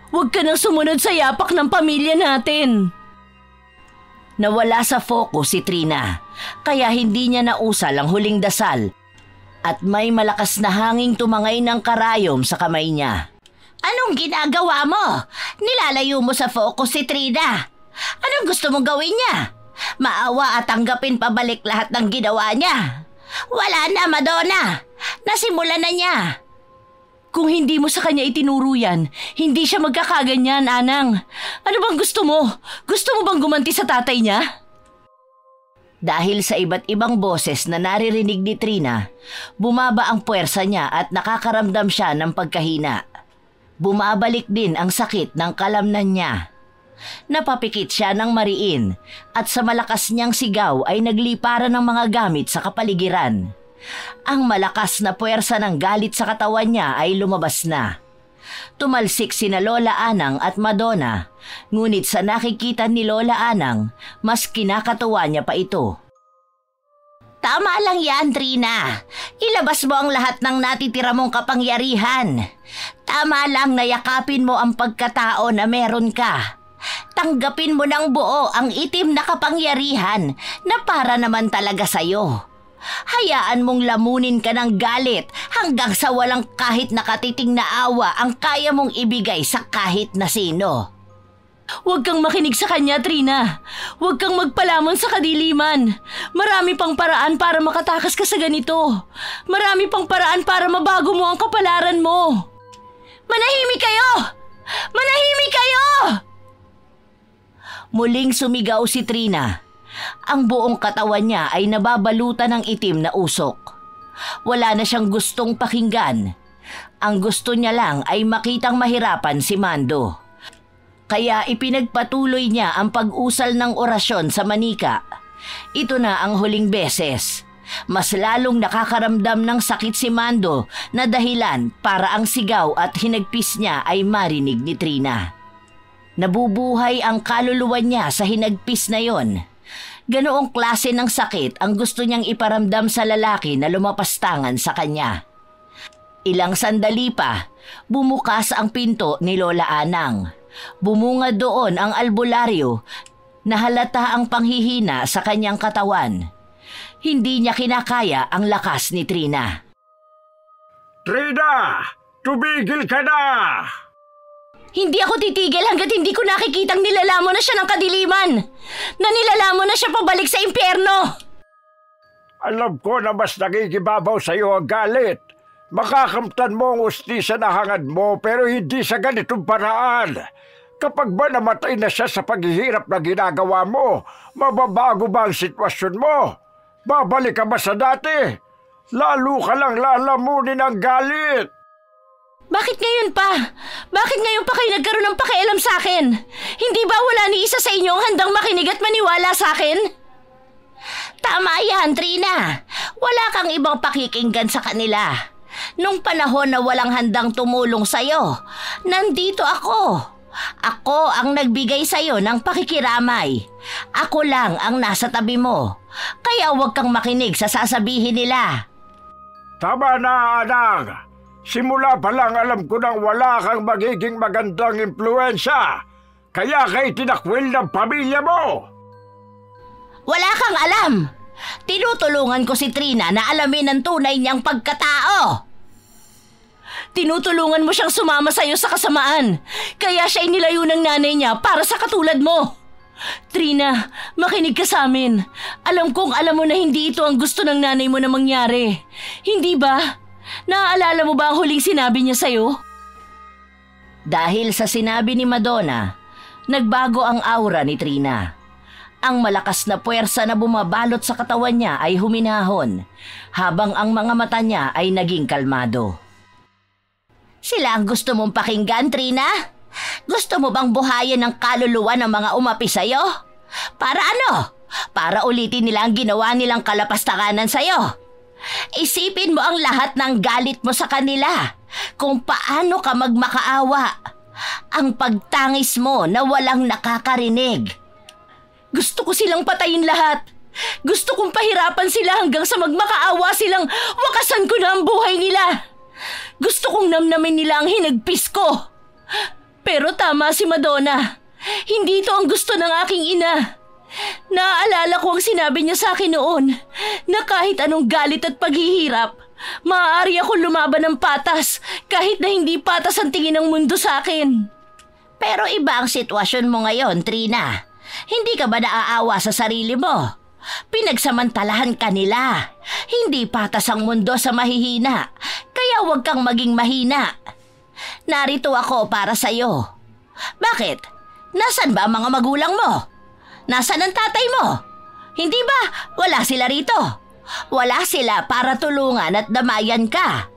S2: Huwag ka nang sumunod sa yapak ng pamilya natin.
S1: Nawala sa focus si Trina, kaya hindi niya nausal ang huling dasal at may malakas na hanging tumangay ng karayom sa kamay niya.
S2: Anong ginagawa mo? Nilalayo mo sa focus si Trina. Anong gusto mong gawin niya? Maawa at tanggapin pabalik lahat ng ginawa niya. Wala na, Madonna. Nasimulan na niya.
S1: Kung hindi mo sa kanya itinuro yan, hindi siya magkakaganyan, Anang. Ano bang gusto mo? Gusto mo bang gumanti sa tatay niya? Dahil sa iba't ibang boses na naririnig ni Trina, bumaba ang puwersa niya at nakakaramdam siya ng pagkahina. Bumabalik din ang sakit ng kalamnan niya. Napapikit siya ng mariin at sa malakas niyang sigaw ay nagliparan ng mga gamit sa kapaligiran. Ang malakas na puwersa ng galit sa katawan niya ay lumabas na. Tumalsik sina Lola Anang at Madonna, ngunit sa nakikita ni Lola Anang, mas kinakatuwa niya pa ito.
S2: Tama lang yan, Trina. Ilabas mo ang lahat ng natitira mong kapangyarihan. Tama lang na yakapin mo ang pagkatao na meron ka. Tanggapin mo ng buo ang itim na kapangyarihan na para naman talaga sa'yo. Hayaan mong lamunin ka ng galit hanggang sa walang kahit nakatiting na awa ang kaya mong ibigay sa kahit na sino.
S1: Huwag kang makinig sa kanya, Trina. Huwag kang magpalamon sa kadiliman. Marami pang paraan para makatakas ka sa ganito. Marami pang paraan para mabago mo ang kapalaran mo.
S2: Manahimik kayo! Manahimik kayo!
S1: Muling sumigaw si Trina. Ang buong katawan niya ay nababalutan ng itim na usok. Wala na siyang gustong pakinggan. Ang gusto niya lang ay makitang mahirapan si Mando. Kaya ipinagpatuloy niya ang pag-usal ng orasyon sa manika. Ito na ang huling beses. Mas lalong nakakaramdam ng sakit si Mando na dahilan para ang sigaw at hinagpis niya ay marinig ni Trina. Nabubuhay ang kaluluwa niya sa hinagpis na yon. Ganoong klase ng sakit ang gusto niyang iparamdam sa lalaki na lumapastangan sa kanya. Ilang sandali pa, bumukas ang pinto ni Lola Anang. Bumunga doon ang albularyo na halata ang panghihina sa kanyang katawan. Hindi niya kinakaya ang lakas ni Trina.
S3: Trina! Tumigil ka na!
S2: Hindi ako titigil hanggat hindi ko nakikitang nilalamon na siya ng kadiliman. Na nilalamon na siya pabalik sa impyerno.
S3: Alam ko na mas nagigibabaw sa iyo ang galit. Makakamtan mo ang ustisya na hangad mo pero hindi sa ganitong paraan. Kapag ba namatay na siya sa paghihirap na ginagawa mo, mababago ba ang sitwasyon mo? Babalik ka ba sa dati? Lalo ka lang lalamunin ang galit.
S2: Bakit ngayon pa? Bakit ngayon pa kayo nagkaroon ng pakialam sa akin? Hindi ba wala ni isa sa inyo ang handang makinig at maniwala sa akin? Tama yan, Trina. Wala kang ibang pakikinggan sa kanila. Nung panahon na walang handang tumulong sa'yo, nandito ako. Ako ang nagbigay sa'yo ng pakikiramay. Ako lang ang nasa tabi mo. Kaya huwag kang makinig sa sasabihin nila.
S3: Tama na, Anang. Simula pa lang alam ko nang wala kang magiging magandang impluensya. Kaya kay tinakwil ng pamilya mo.
S2: Wala kang alam. Tinutulungan ko si Trina na alamin ang tunay niyang pagkatao.
S1: Tinutulungan mo siyang sumama sa'yo sa kasamaan. Kaya siya inilayo ng nanay niya para sa katulad mo. Trina, makinig ka sa amin. Alam kong alam mo na hindi ito ang gusto ng nanay mo na mangyari. Hindi ba? Naaalala mo ba ang huling sinabi niya sa'yo? Dahil sa sinabi ni Madonna, nagbago ang aura ni Trina. Ang malakas na puwersa na bumabalot sa katawan niya ay huminahon, habang ang mga mata niya ay naging kalmado.
S2: Sila ang gusto mong pakinggan, Trina? Gusto mo bang buhayin ang kaluluwa ng mga umapi sa'yo? Para ano? Para ulitin nila ang ginawa nilang kalapastakanan sa'yo? Isipin mo ang lahat ng galit mo sa kanila, kung paano ka magmakaawa. Ang pagtangis mo na walang nakakarinig. Gusto ko silang patayin lahat. Gusto kong pahirapan sila hanggang sa magmakaawa silang wakasan ko na ang buhay nila. Gusto kong namnamin nila ang hinagpis ko. Pero tama si Madonna. Hindi ito ang gusto ng aking ina. Naaalala ko ang sinabi niya sa akin noon na kahit anong galit at paghihirap, maaari akong lumaban ng patas kahit na hindi patas ang tingin ng mundo sa akin.
S1: Pero iba ang sitwasyon mo ngayon, Trina. Hindi ka ba naaawa sa sarili mo? Pinagsamantalahan ka nila. Hindi patas ang mundo sa mahihina, kaya huwag kang maging mahina. Narito ako para sa'yo. Bakit? Nasaan ba ang mga magulang mo? Nasaan ang tatay mo? Hindi ba wala sila rito? Wala sila para tulungan at damayan ka.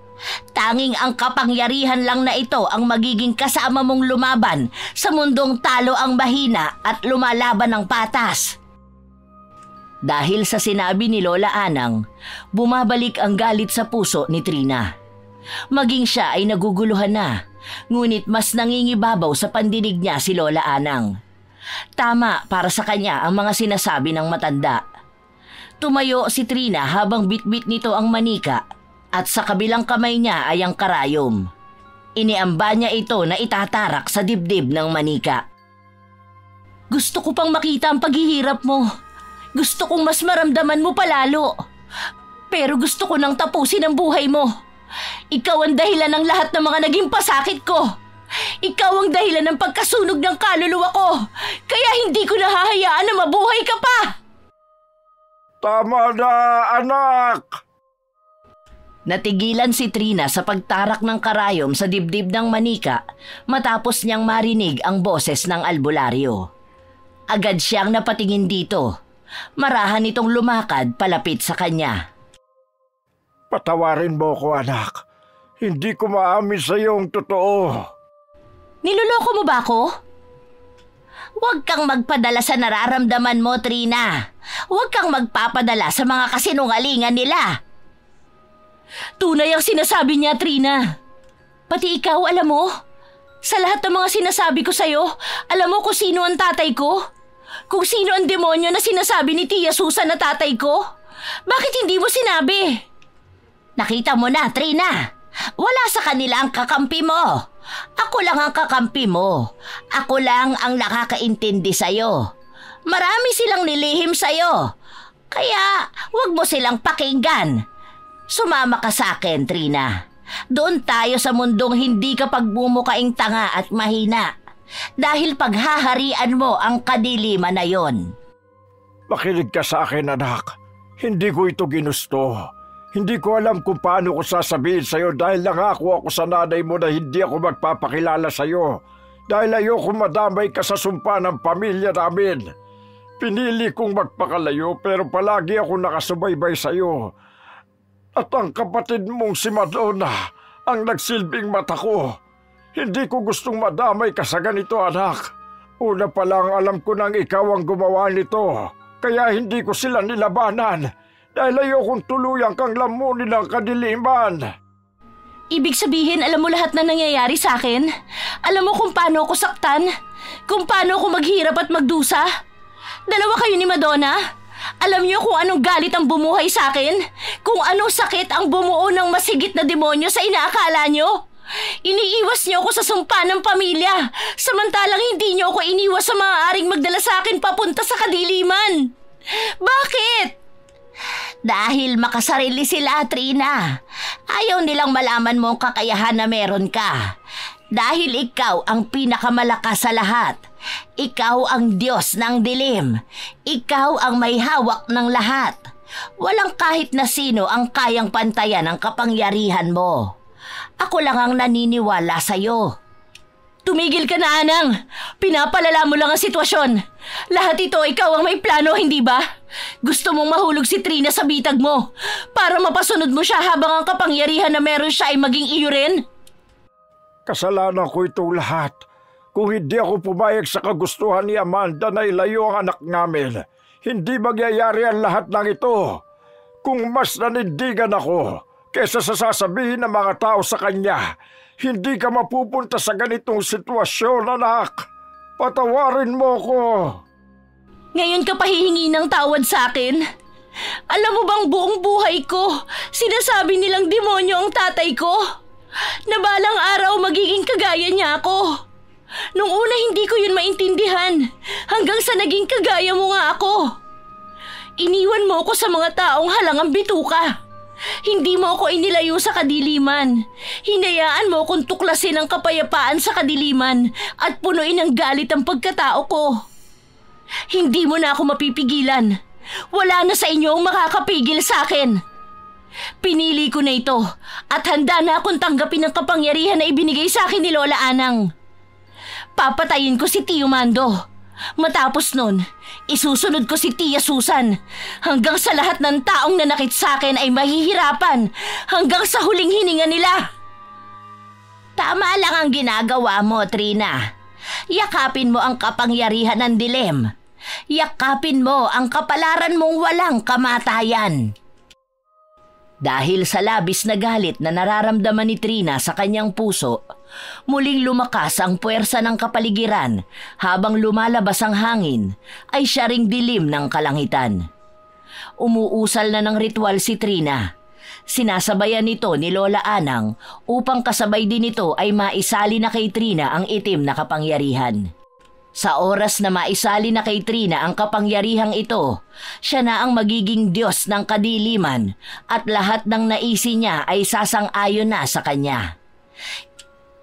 S1: Tanging ang kapangyarihan lang na ito ang magiging kasama mong lumaban sa mundong talo ang mahina at lumalaban ng patas. Dahil sa sinabi ni Lola Anang, bumabalik ang galit sa puso ni Trina. Maging siya ay naguguluhan na, ngunit mas nangingibabaw sa pandinig niya si Lola Anang. Tama para sa kanya ang mga sinasabi ng matanda. Tumayo si Trina habang bitbit nito ang manika at sa kabilang kamay niya ay ang karayom. Iniamba niya ito na itatarak sa dibdib ng manika. Gusto ko pang makita ang paghihirap mo. Gusto kong mas maramdaman mo palalo. Pero gusto ko nang tapusin ang buhay mo. Ikaw ang dahilan ng lahat ng mga naging pasakit ko. Ikaw ang dahilan ng pagkasunog ng kaluluwa ko. Kaya hindi ko nahahayaan na mabuhay ka pa.
S3: Tama na, anak!
S1: Natigilan si Trina sa pagtarak ng karayom sa dibdib ng manika matapos niyang marinig ang boses ng albularyo. Agad siyang napatingin dito. Marahan itong lumakad palapit sa kanya.
S3: Patawarin mo ko, anak. Hindi ko maamin sa iyo ang totoo.
S2: Niloloko mo ba ako?
S1: Huwag kang magpadala sa nararamdaman mo, Trina. Huwag kang magpapadala sa mga kasinungalingan nila.
S2: Tunay ang sinasabi niya, Trina. Pati ikaw, alam mo? Sa lahat ng mga sinasabi ko sa'yo, alam mo kung sino ang tatay ko? Kung sino ang demonyo na sinasabi ni Tia Susan na tatay ko? Bakit hindi mo sinabi?
S1: Nakita mo na, Trina. Wala sa kanila ang kakampi mo. Ako lang ang kakampi mo. Ako lang ang nakakaintindi sa'yo. Marami silang nilihim sa'yo. Kaya huwag mo silang pakinggan. Sumama ka sa akin, Trina. Doon tayo sa mundong hindi ka pagbumukaing tanga at mahina. Dahil paghaharian mo ang kadiliman na yon.
S3: Makinig ka sa akin, anak. Hindi ko ito ginusto. Hindi ko alam kung paano ko sasabihin sa'yo dahil nangako ako sa nanay mo na hindi ako magpapakilala sa'yo dahil ayoko madamay ka sa sumpa ng pamilya namin. Pinili kong magpakalayo pero palagi ako nakasubaybay sa'yo. At ang kapatid mong si Madonna ang nagsilbing mata ko. Hindi ko gustong madamay ka sa ganito, anak. Una pa lang alam ko nang ikaw ang gumawa nito kaya hindi ko sila nilabanan. Dahil ayokong tuluyang kang lamunin ng kadiliman.
S2: Ibig sabihin, alam mo lahat na nangyayari sa akin? Alam mo kung paano ako saktan? Kung paano ako maghirap at magdusa? Dalawa kayo ni Madonna? Alam niyo kung anong galit ang bumuhay sa akin? Kung anong sakit ang bumuo ng masigit na demonyo sa inaakala niyo? Iniiwas niyo ako sa sumpa ng pamilya, samantalang hindi niyo ako iniwas sa maaaring magdala sa akin papunta sa kadiliman. Bakit?
S1: Dahil makasarili sila, Trina. Ayaw nilang malaman mo ang kakayahan na meron ka. Dahil ikaw ang pinakamalakas sa lahat. Ikaw ang Diyos ng dilim. Ikaw ang may hawak ng lahat. Walang kahit na sino ang kayang pantayan ang kapangyarihan mo. Ako lang ang naniniwala sa'yo.
S2: Tumigil ka na, Anang. Pinapalala mo lang ang sitwasyon. Lahat ito ikaw ang may plano, hindi ba? Gusto mong mahulog si Trina sa bitag mo para mapasunod mo siya habang ang kapangyarihan na meron siya ay maging iyo rin?
S3: Kasalanan ko itong lahat. Kung hindi ako pumayag sa kagustuhan ni Amanda na ilayo ang anak namin, hindi mangyayari ang lahat ng ito. kung mas nanindigan ako kesa sa sasabihin ng mga tao sa kanya, hindi ka mapupunta sa ganitong sitwasyon, anak. Patawarin mo ko.
S2: Ngayon ka pahihingi ng tawad sa akin? Alam mo bang buong buhay ko, sinasabi nilang demonyo ang tatay ko? Na balang araw magiging kagaya niya ako. Nung una hindi ko yun maintindihan, hanggang sa naging kagaya mo nga ako. Iniwan mo ko sa mga taong halangang bituka. Hindi mo ako inilayo sa kadiliman. Hinayaan mo akong tuklasin ang kapayapaan sa kadiliman at punuin ng galit ang pagkatao ko. Hindi mo na ako mapipigilan. Wala na sa inyo ang makakapigil sa akin. Pinili ko na ito at handa na akong tanggapin ang kapangyarihan na ibinigay sa akin ni Lola Anang. Papatayin ko si Tio Mando. Matapos nun, isusunod ko si Tia Susan hanggang sa lahat ng taong nanakit sa akin ay mahihirapan hanggang sa huling hininga nila.
S1: Tama lang ang ginagawa mo, Trina. Yakapin mo ang kapangyarihan ng dilim. Yakapin mo ang kapalaran mong walang kamatayan. Dahil sa labis na galit na nararamdaman ni Trina sa kanyang puso, muling lumakas ang puwersa ng kapaligiran habang lumalabas ang hangin ay siya ring dilim ng kalangitan. Umuusal na ng ritual si Trina. Sinasabayan nito ni Lola Anang upang kasabay din ito ay maisali na kay Trina ang itim na kapangyarihan. Sa oras na maisali na kay Trina ang kapangyarihang ito, siya na ang magiging Diyos ng kadiliman at lahat ng naisi niya ay sasang-ayon na sa kanya.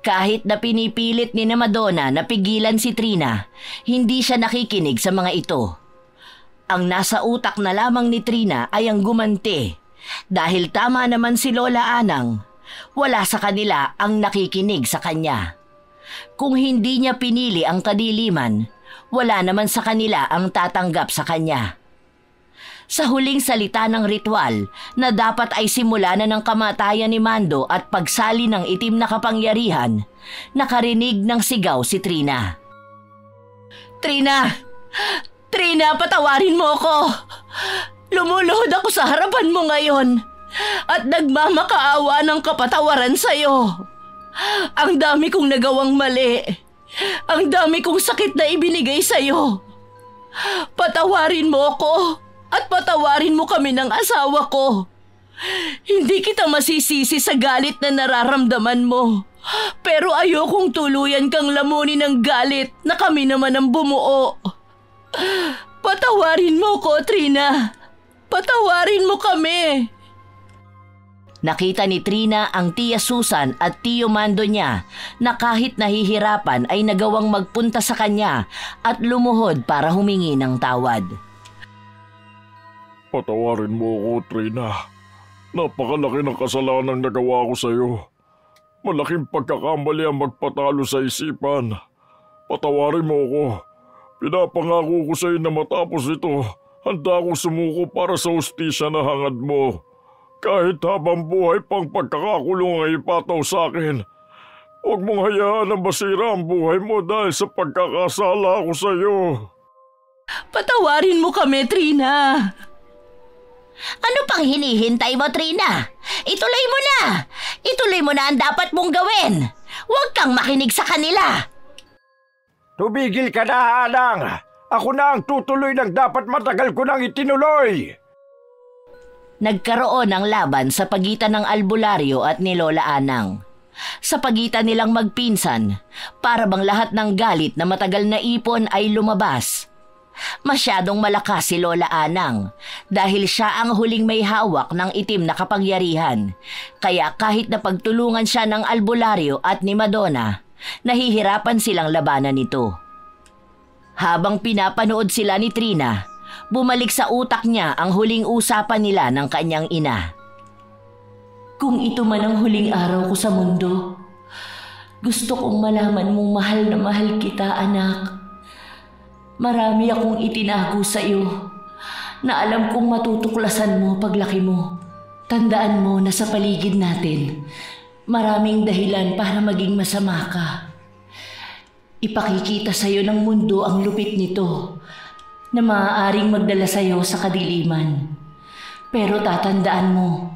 S1: Kahit na pinipilit ni na Madonna na pigilan si Trina, hindi siya nakikinig sa mga ito. Ang nasa utak na lamang ni Trina ay ang gumanti dahil tama naman si Lola Anang, wala sa kanila ang nakikinig sa kanya. Kung hindi niya pinili ang kadiliman, wala naman sa kanila ang tatanggap sa kanya. Sa huling salita ng ritual na dapat ay simula na ng kamatayan ni Mando at pagsali ng itim na kapangyarihan, nakarinig ng sigaw si Trina.
S2: Trina! Trina, patawarin mo ko! Lumuluhod ako sa harapan mo ngayon at nagmamakaawa ng kapatawaran sa'yo. Ang dami kong nagawang mali. Ang dami kong sakit na ibinigay sa'yo. Patawarin mo ako at patawarin mo kami ng asawa ko. Hindi kita masisisi sa galit na nararamdaman mo. Pero ayokong tuluyan kang lamunin ng galit na kami naman ang bumuo. Patawarin mo ko, Trina. Patawarin mo kami.
S1: Nakita ni Trina ang Tia Susan at Tio Mando niya na kahit nahihirapan ay nagawang magpunta sa kanya at lumuhod para humingi ng tawad.
S3: Patawarin mo ako, Trina. Napakalaki ng kasalanang nagawa ko sa iyo. Malaking pagkakamali ang magpatalo sa isipan. Patawarin mo ako. Pinapangako ko sa iyo na matapos ito, handa akong sumuko para sa hustisya na hangad mo. Kahit habang buhay pang pagkakakulong ay ipataw sa akin. Huwag mong hayaan na masira ang buhay mo dahil sa pagkakasala ko sa iyo.
S2: Patawarin mo kami, Trina.
S1: Ano pang hinihintay mo, Trina? Ituloy mo na! Ituloy mo na ang dapat mong gawin! Huwag kang makinig sa kanila!
S3: Tumigil ka na, Anang! Ako na ang tutuloy ng dapat matagal ko nang itinuloy!
S1: Nagkaroon ng laban sa pagitan ng albularyo at ni Lola Anang. Sa pagitan nilang magpinsan, para bang lahat ng galit na matagal na ipon ay lumabas. Masyadong malakas si Lola Anang dahil siya ang huling may hawak ng itim na kapangyarihan. Kaya kahit na pagtulungan siya ng albularyo at ni Madonna, nahihirapan silang labanan nito. Habang pinapanood sila ni Trina, bumalik sa utak niya ang huling usapan nila ng kanyang ina.
S2: Kung ito man ang huling araw ko sa mundo, gusto kong malaman mong mahal na mahal kita, anak. Marami akong itinago sa iyo na alam kong matutuklasan mo paglaki mo. Tandaan mo na sa paligid natin, maraming dahilan para maging masama ka. Ipakikita sa iyo ng mundo ang lupit nito na maaaring magdala sa iyo sa kadiliman. Pero tatandaan mo,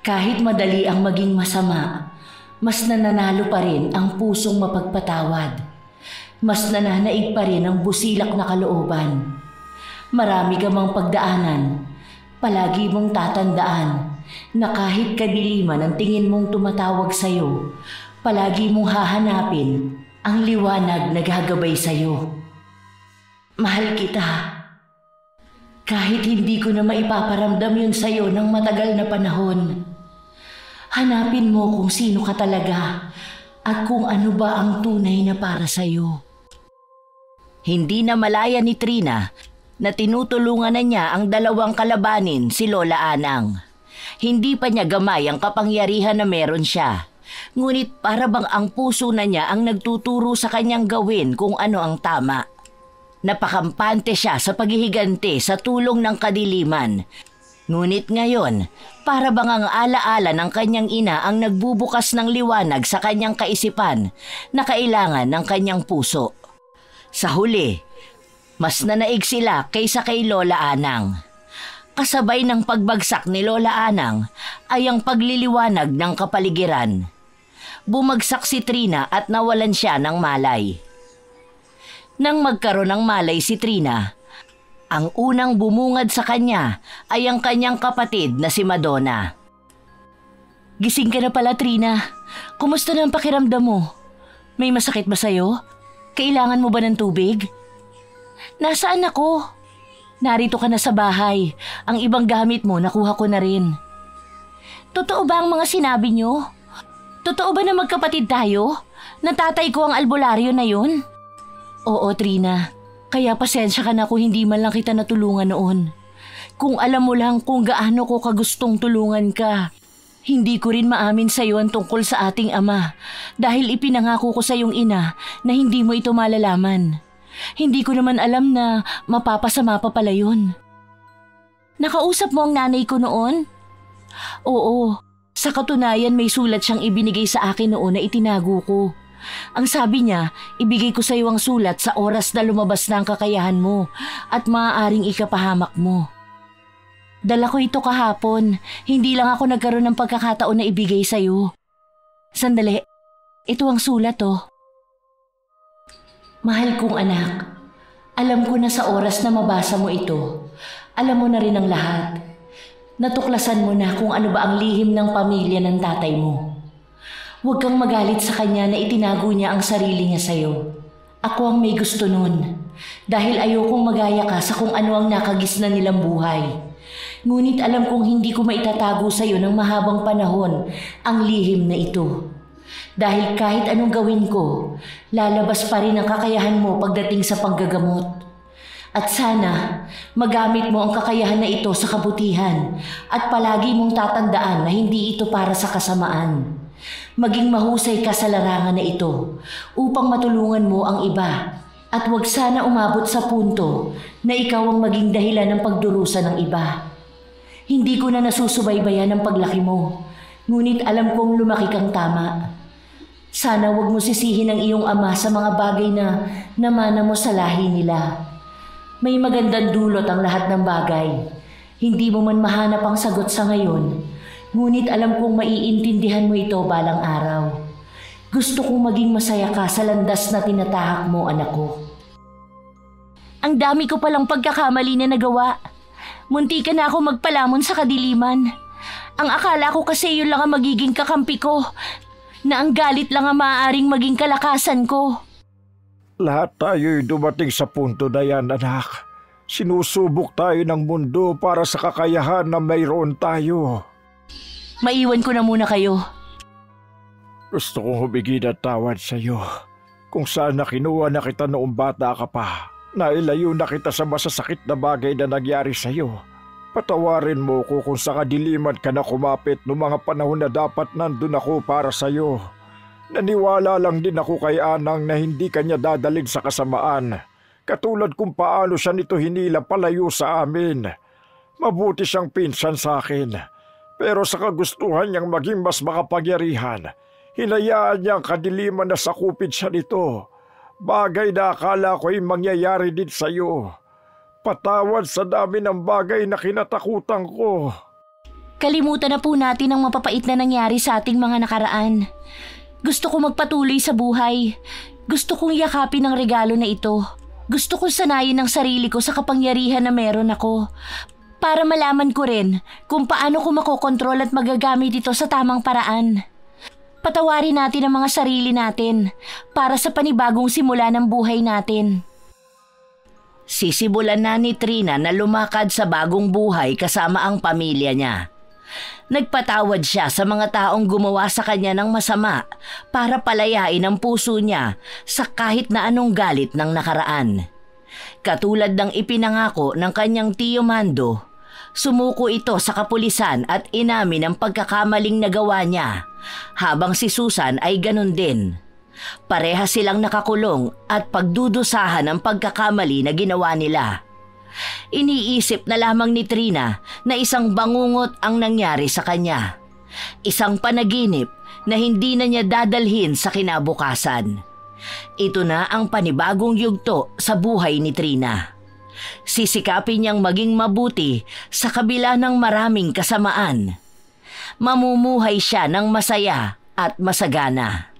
S2: kahit madali ang maging masama, mas nananalo pa rin ang pusong mapagpatawad. Mas nananaig pa rin ang busilak na kalooban. Marami ka mang pagdaanan, palagi mong tatandaan na kahit kadiliman ang tingin mong tumatawag sa'yo, palagi mong hahanapin ang liwanag na gagabay sa'yo. Mahal kita. Kahit hindi ko na maipaparamdam yun sa'yo ng matagal na panahon. Hanapin mo kung sino ka talaga at kung ano ba ang tunay na para sa'yo.
S1: Hindi na malaya ni Trina na tinutulungan na niya ang dalawang kalabanin si Lola Anang. Hindi pa niya gamay ang kapangyarihan na meron siya. Ngunit para bang ang puso na niya ang nagtuturo sa kanyang gawin kung ano ang tama. Napakampante siya sa paghihiganti sa tulong ng kadiliman. Ngunit ngayon, para bang ang alaala ng kanyang ina ang nagbubukas ng liwanag sa kanyang kaisipan na kailangan ng kanyang puso. Sa huli, mas nanaig sila kaysa kay Lola Anang. Kasabay ng pagbagsak ni Lola Anang ay ang pagliliwanag ng kapaligiran. Bumagsak si Trina at nawalan siya ng malay. Nang magkaroon ng malay si Trina, ang unang bumungad sa kanya ay ang kanyang kapatid na si Madonna.
S2: Gising ka na pala, Trina. Kumusta na ang pakiramdam mo? May masakit ba sa'yo? Kailangan mo ba ng tubig? Nasaan ako? Narito ka na sa bahay. Ang ibang gamit mo nakuha ko na rin. Totoo ba ang mga sinabi niyo? Totoo ba na magkapatid tayo? Natatay ko ang albularyo na yun? Oo, Trina. Kaya pasensya ka na kung hindi man lang kita natulungan noon. Kung alam mo lang kung gaano ko kagustong tulungan ka. Hindi ko rin maamin sa iyo ang tungkol sa ating ama dahil ipinangako ko sa iyong ina na hindi mo ito malalaman. Hindi ko naman alam na mapapasama pa pala yun. Nakausap mo ang nanay ko noon? Oo. Sa katunayan may sulat siyang ibinigay sa akin noon na itinago ko. Ang sabi niya, ibigay ko sa iyo ang sulat sa oras na lumabas na ang kakayahan mo at maaaring ikapahamak mo. Dala ko ito kahapon, hindi lang ako nagkaroon ng pagkakataon na ibigay sa iyo. Sandali, ito ang sulat oh. Mahal kong anak, alam ko na sa oras na mabasa mo ito, alam mo na rin ang lahat. Natuklasan mo na kung ano ba ang lihim ng pamilya ng tatay mo. Huwag kang magalit sa kanya na itinago niya ang sarili niya sa'yo. Ako ang may gusto nun. Dahil ayokong magaya ka sa kung ano ang nakagisnan nilang buhay. Ngunit alam kong hindi ko maitatago sa'yo ng mahabang panahon ang lihim na ito. Dahil kahit anong gawin ko, lalabas pa rin ang kakayahan mo pagdating sa panggagamot. At sana, magamit mo ang kakayahan na ito sa kabutihan at palagi mong tatandaan na hindi ito para sa kasamaan. Maging mahusay ka sa larangan na ito upang matulungan mo ang iba at huwag sana umabot sa punto na ikaw ang maging dahilan ng pagdurusa ng iba. Hindi ko na nasusubaybayan ang paglaki mo, ngunit alam kong lumaki kang tama. Sana huwag mo sisihin ang iyong ama sa mga bagay na namana mo sa lahi nila. May magandang dulot ang lahat ng bagay. Hindi mo man mahanap ang sagot sa ngayon, ngunit alam kong maiintindihan mo ito balang araw. Gusto kong maging masaya ka sa landas na tinatahak mo, anak ko. Ang dami ko palang pagkakamali na nagawa. Munti ka na ako magpalamon sa kadiliman. Ang akala ko kasi yun lang ang magiging kakampi ko, na ang galit lang ang maaaring maging kalakasan ko.
S3: Lahat tayo'y dumating sa punto na yan, anak. Sinusubok tayo ng mundo para sa kakayahan na mayroon tayo.
S2: Maiwan ko na muna kayo.
S3: Gusto kong humingi ng tawad sa iyo. Kung saan na kinuha na kita noong bata ka pa, nailayo na kita sa masasakit na bagay na nangyari sa iyo. Patawarin mo ko kung sa kadiliman ka na kumapit noong mga panahon na dapat nandun ako para sa iyo. Naniwala lang din ako kay Anang na hindi kanya dadalhin sa kasamaan. Katulad kung paano siya nito hinila palayo sa amin. Mabuti siyang pinsan sa akin. Pero sa kagustuhan niyang maging mas makapangyarihan, hinayaan niya ang kadiliman na sakupin siya nito. Bagay na akala ko'y mangyayari din sa iyo. Patawad sa dami ng bagay na kinatakutan ko.
S2: Kalimutan na po natin ang mapapait na nangyari sa ating mga nakaraan. Gusto ko magpatuloy sa buhay. Gusto kong yakapin ang regalo na ito. Gusto kong sanayin ang sarili ko sa kapangyarihan na meron ako. Para malaman ko rin kung paano ko makokontrol at magagamit ito sa tamang paraan. Patawarin natin ang mga sarili natin para sa panibagong simula ng buhay natin.
S1: Sisimulan na ni Trina na lumakad sa bagong buhay kasama ang pamilya niya. Nagpatawad siya sa mga taong gumawa sa kanya ng masama para palayain ang puso niya sa kahit na anong galit ng nakaraan. Katulad ng ipinangako ng kanyang tiyo Mando, sumuko ito sa kapulisan at inamin ang pagkakamaling nagawa niya, habang si Susan ay ganun din. Pareha silang nakakulong at pagdudusahan ang pagkakamali na ginawa nila. Iniisip na lamang ni Trina na isang bangungot ang nangyari sa kanya. Isang panaginip na hindi na niya dadalhin sa kinabukasan. Ito na ang panibagong yugto sa buhay ni Trina. Sisikapin niyang maging mabuti sa kabila ng maraming kasamaan. Mamumuhay siya ng masaya at masagana.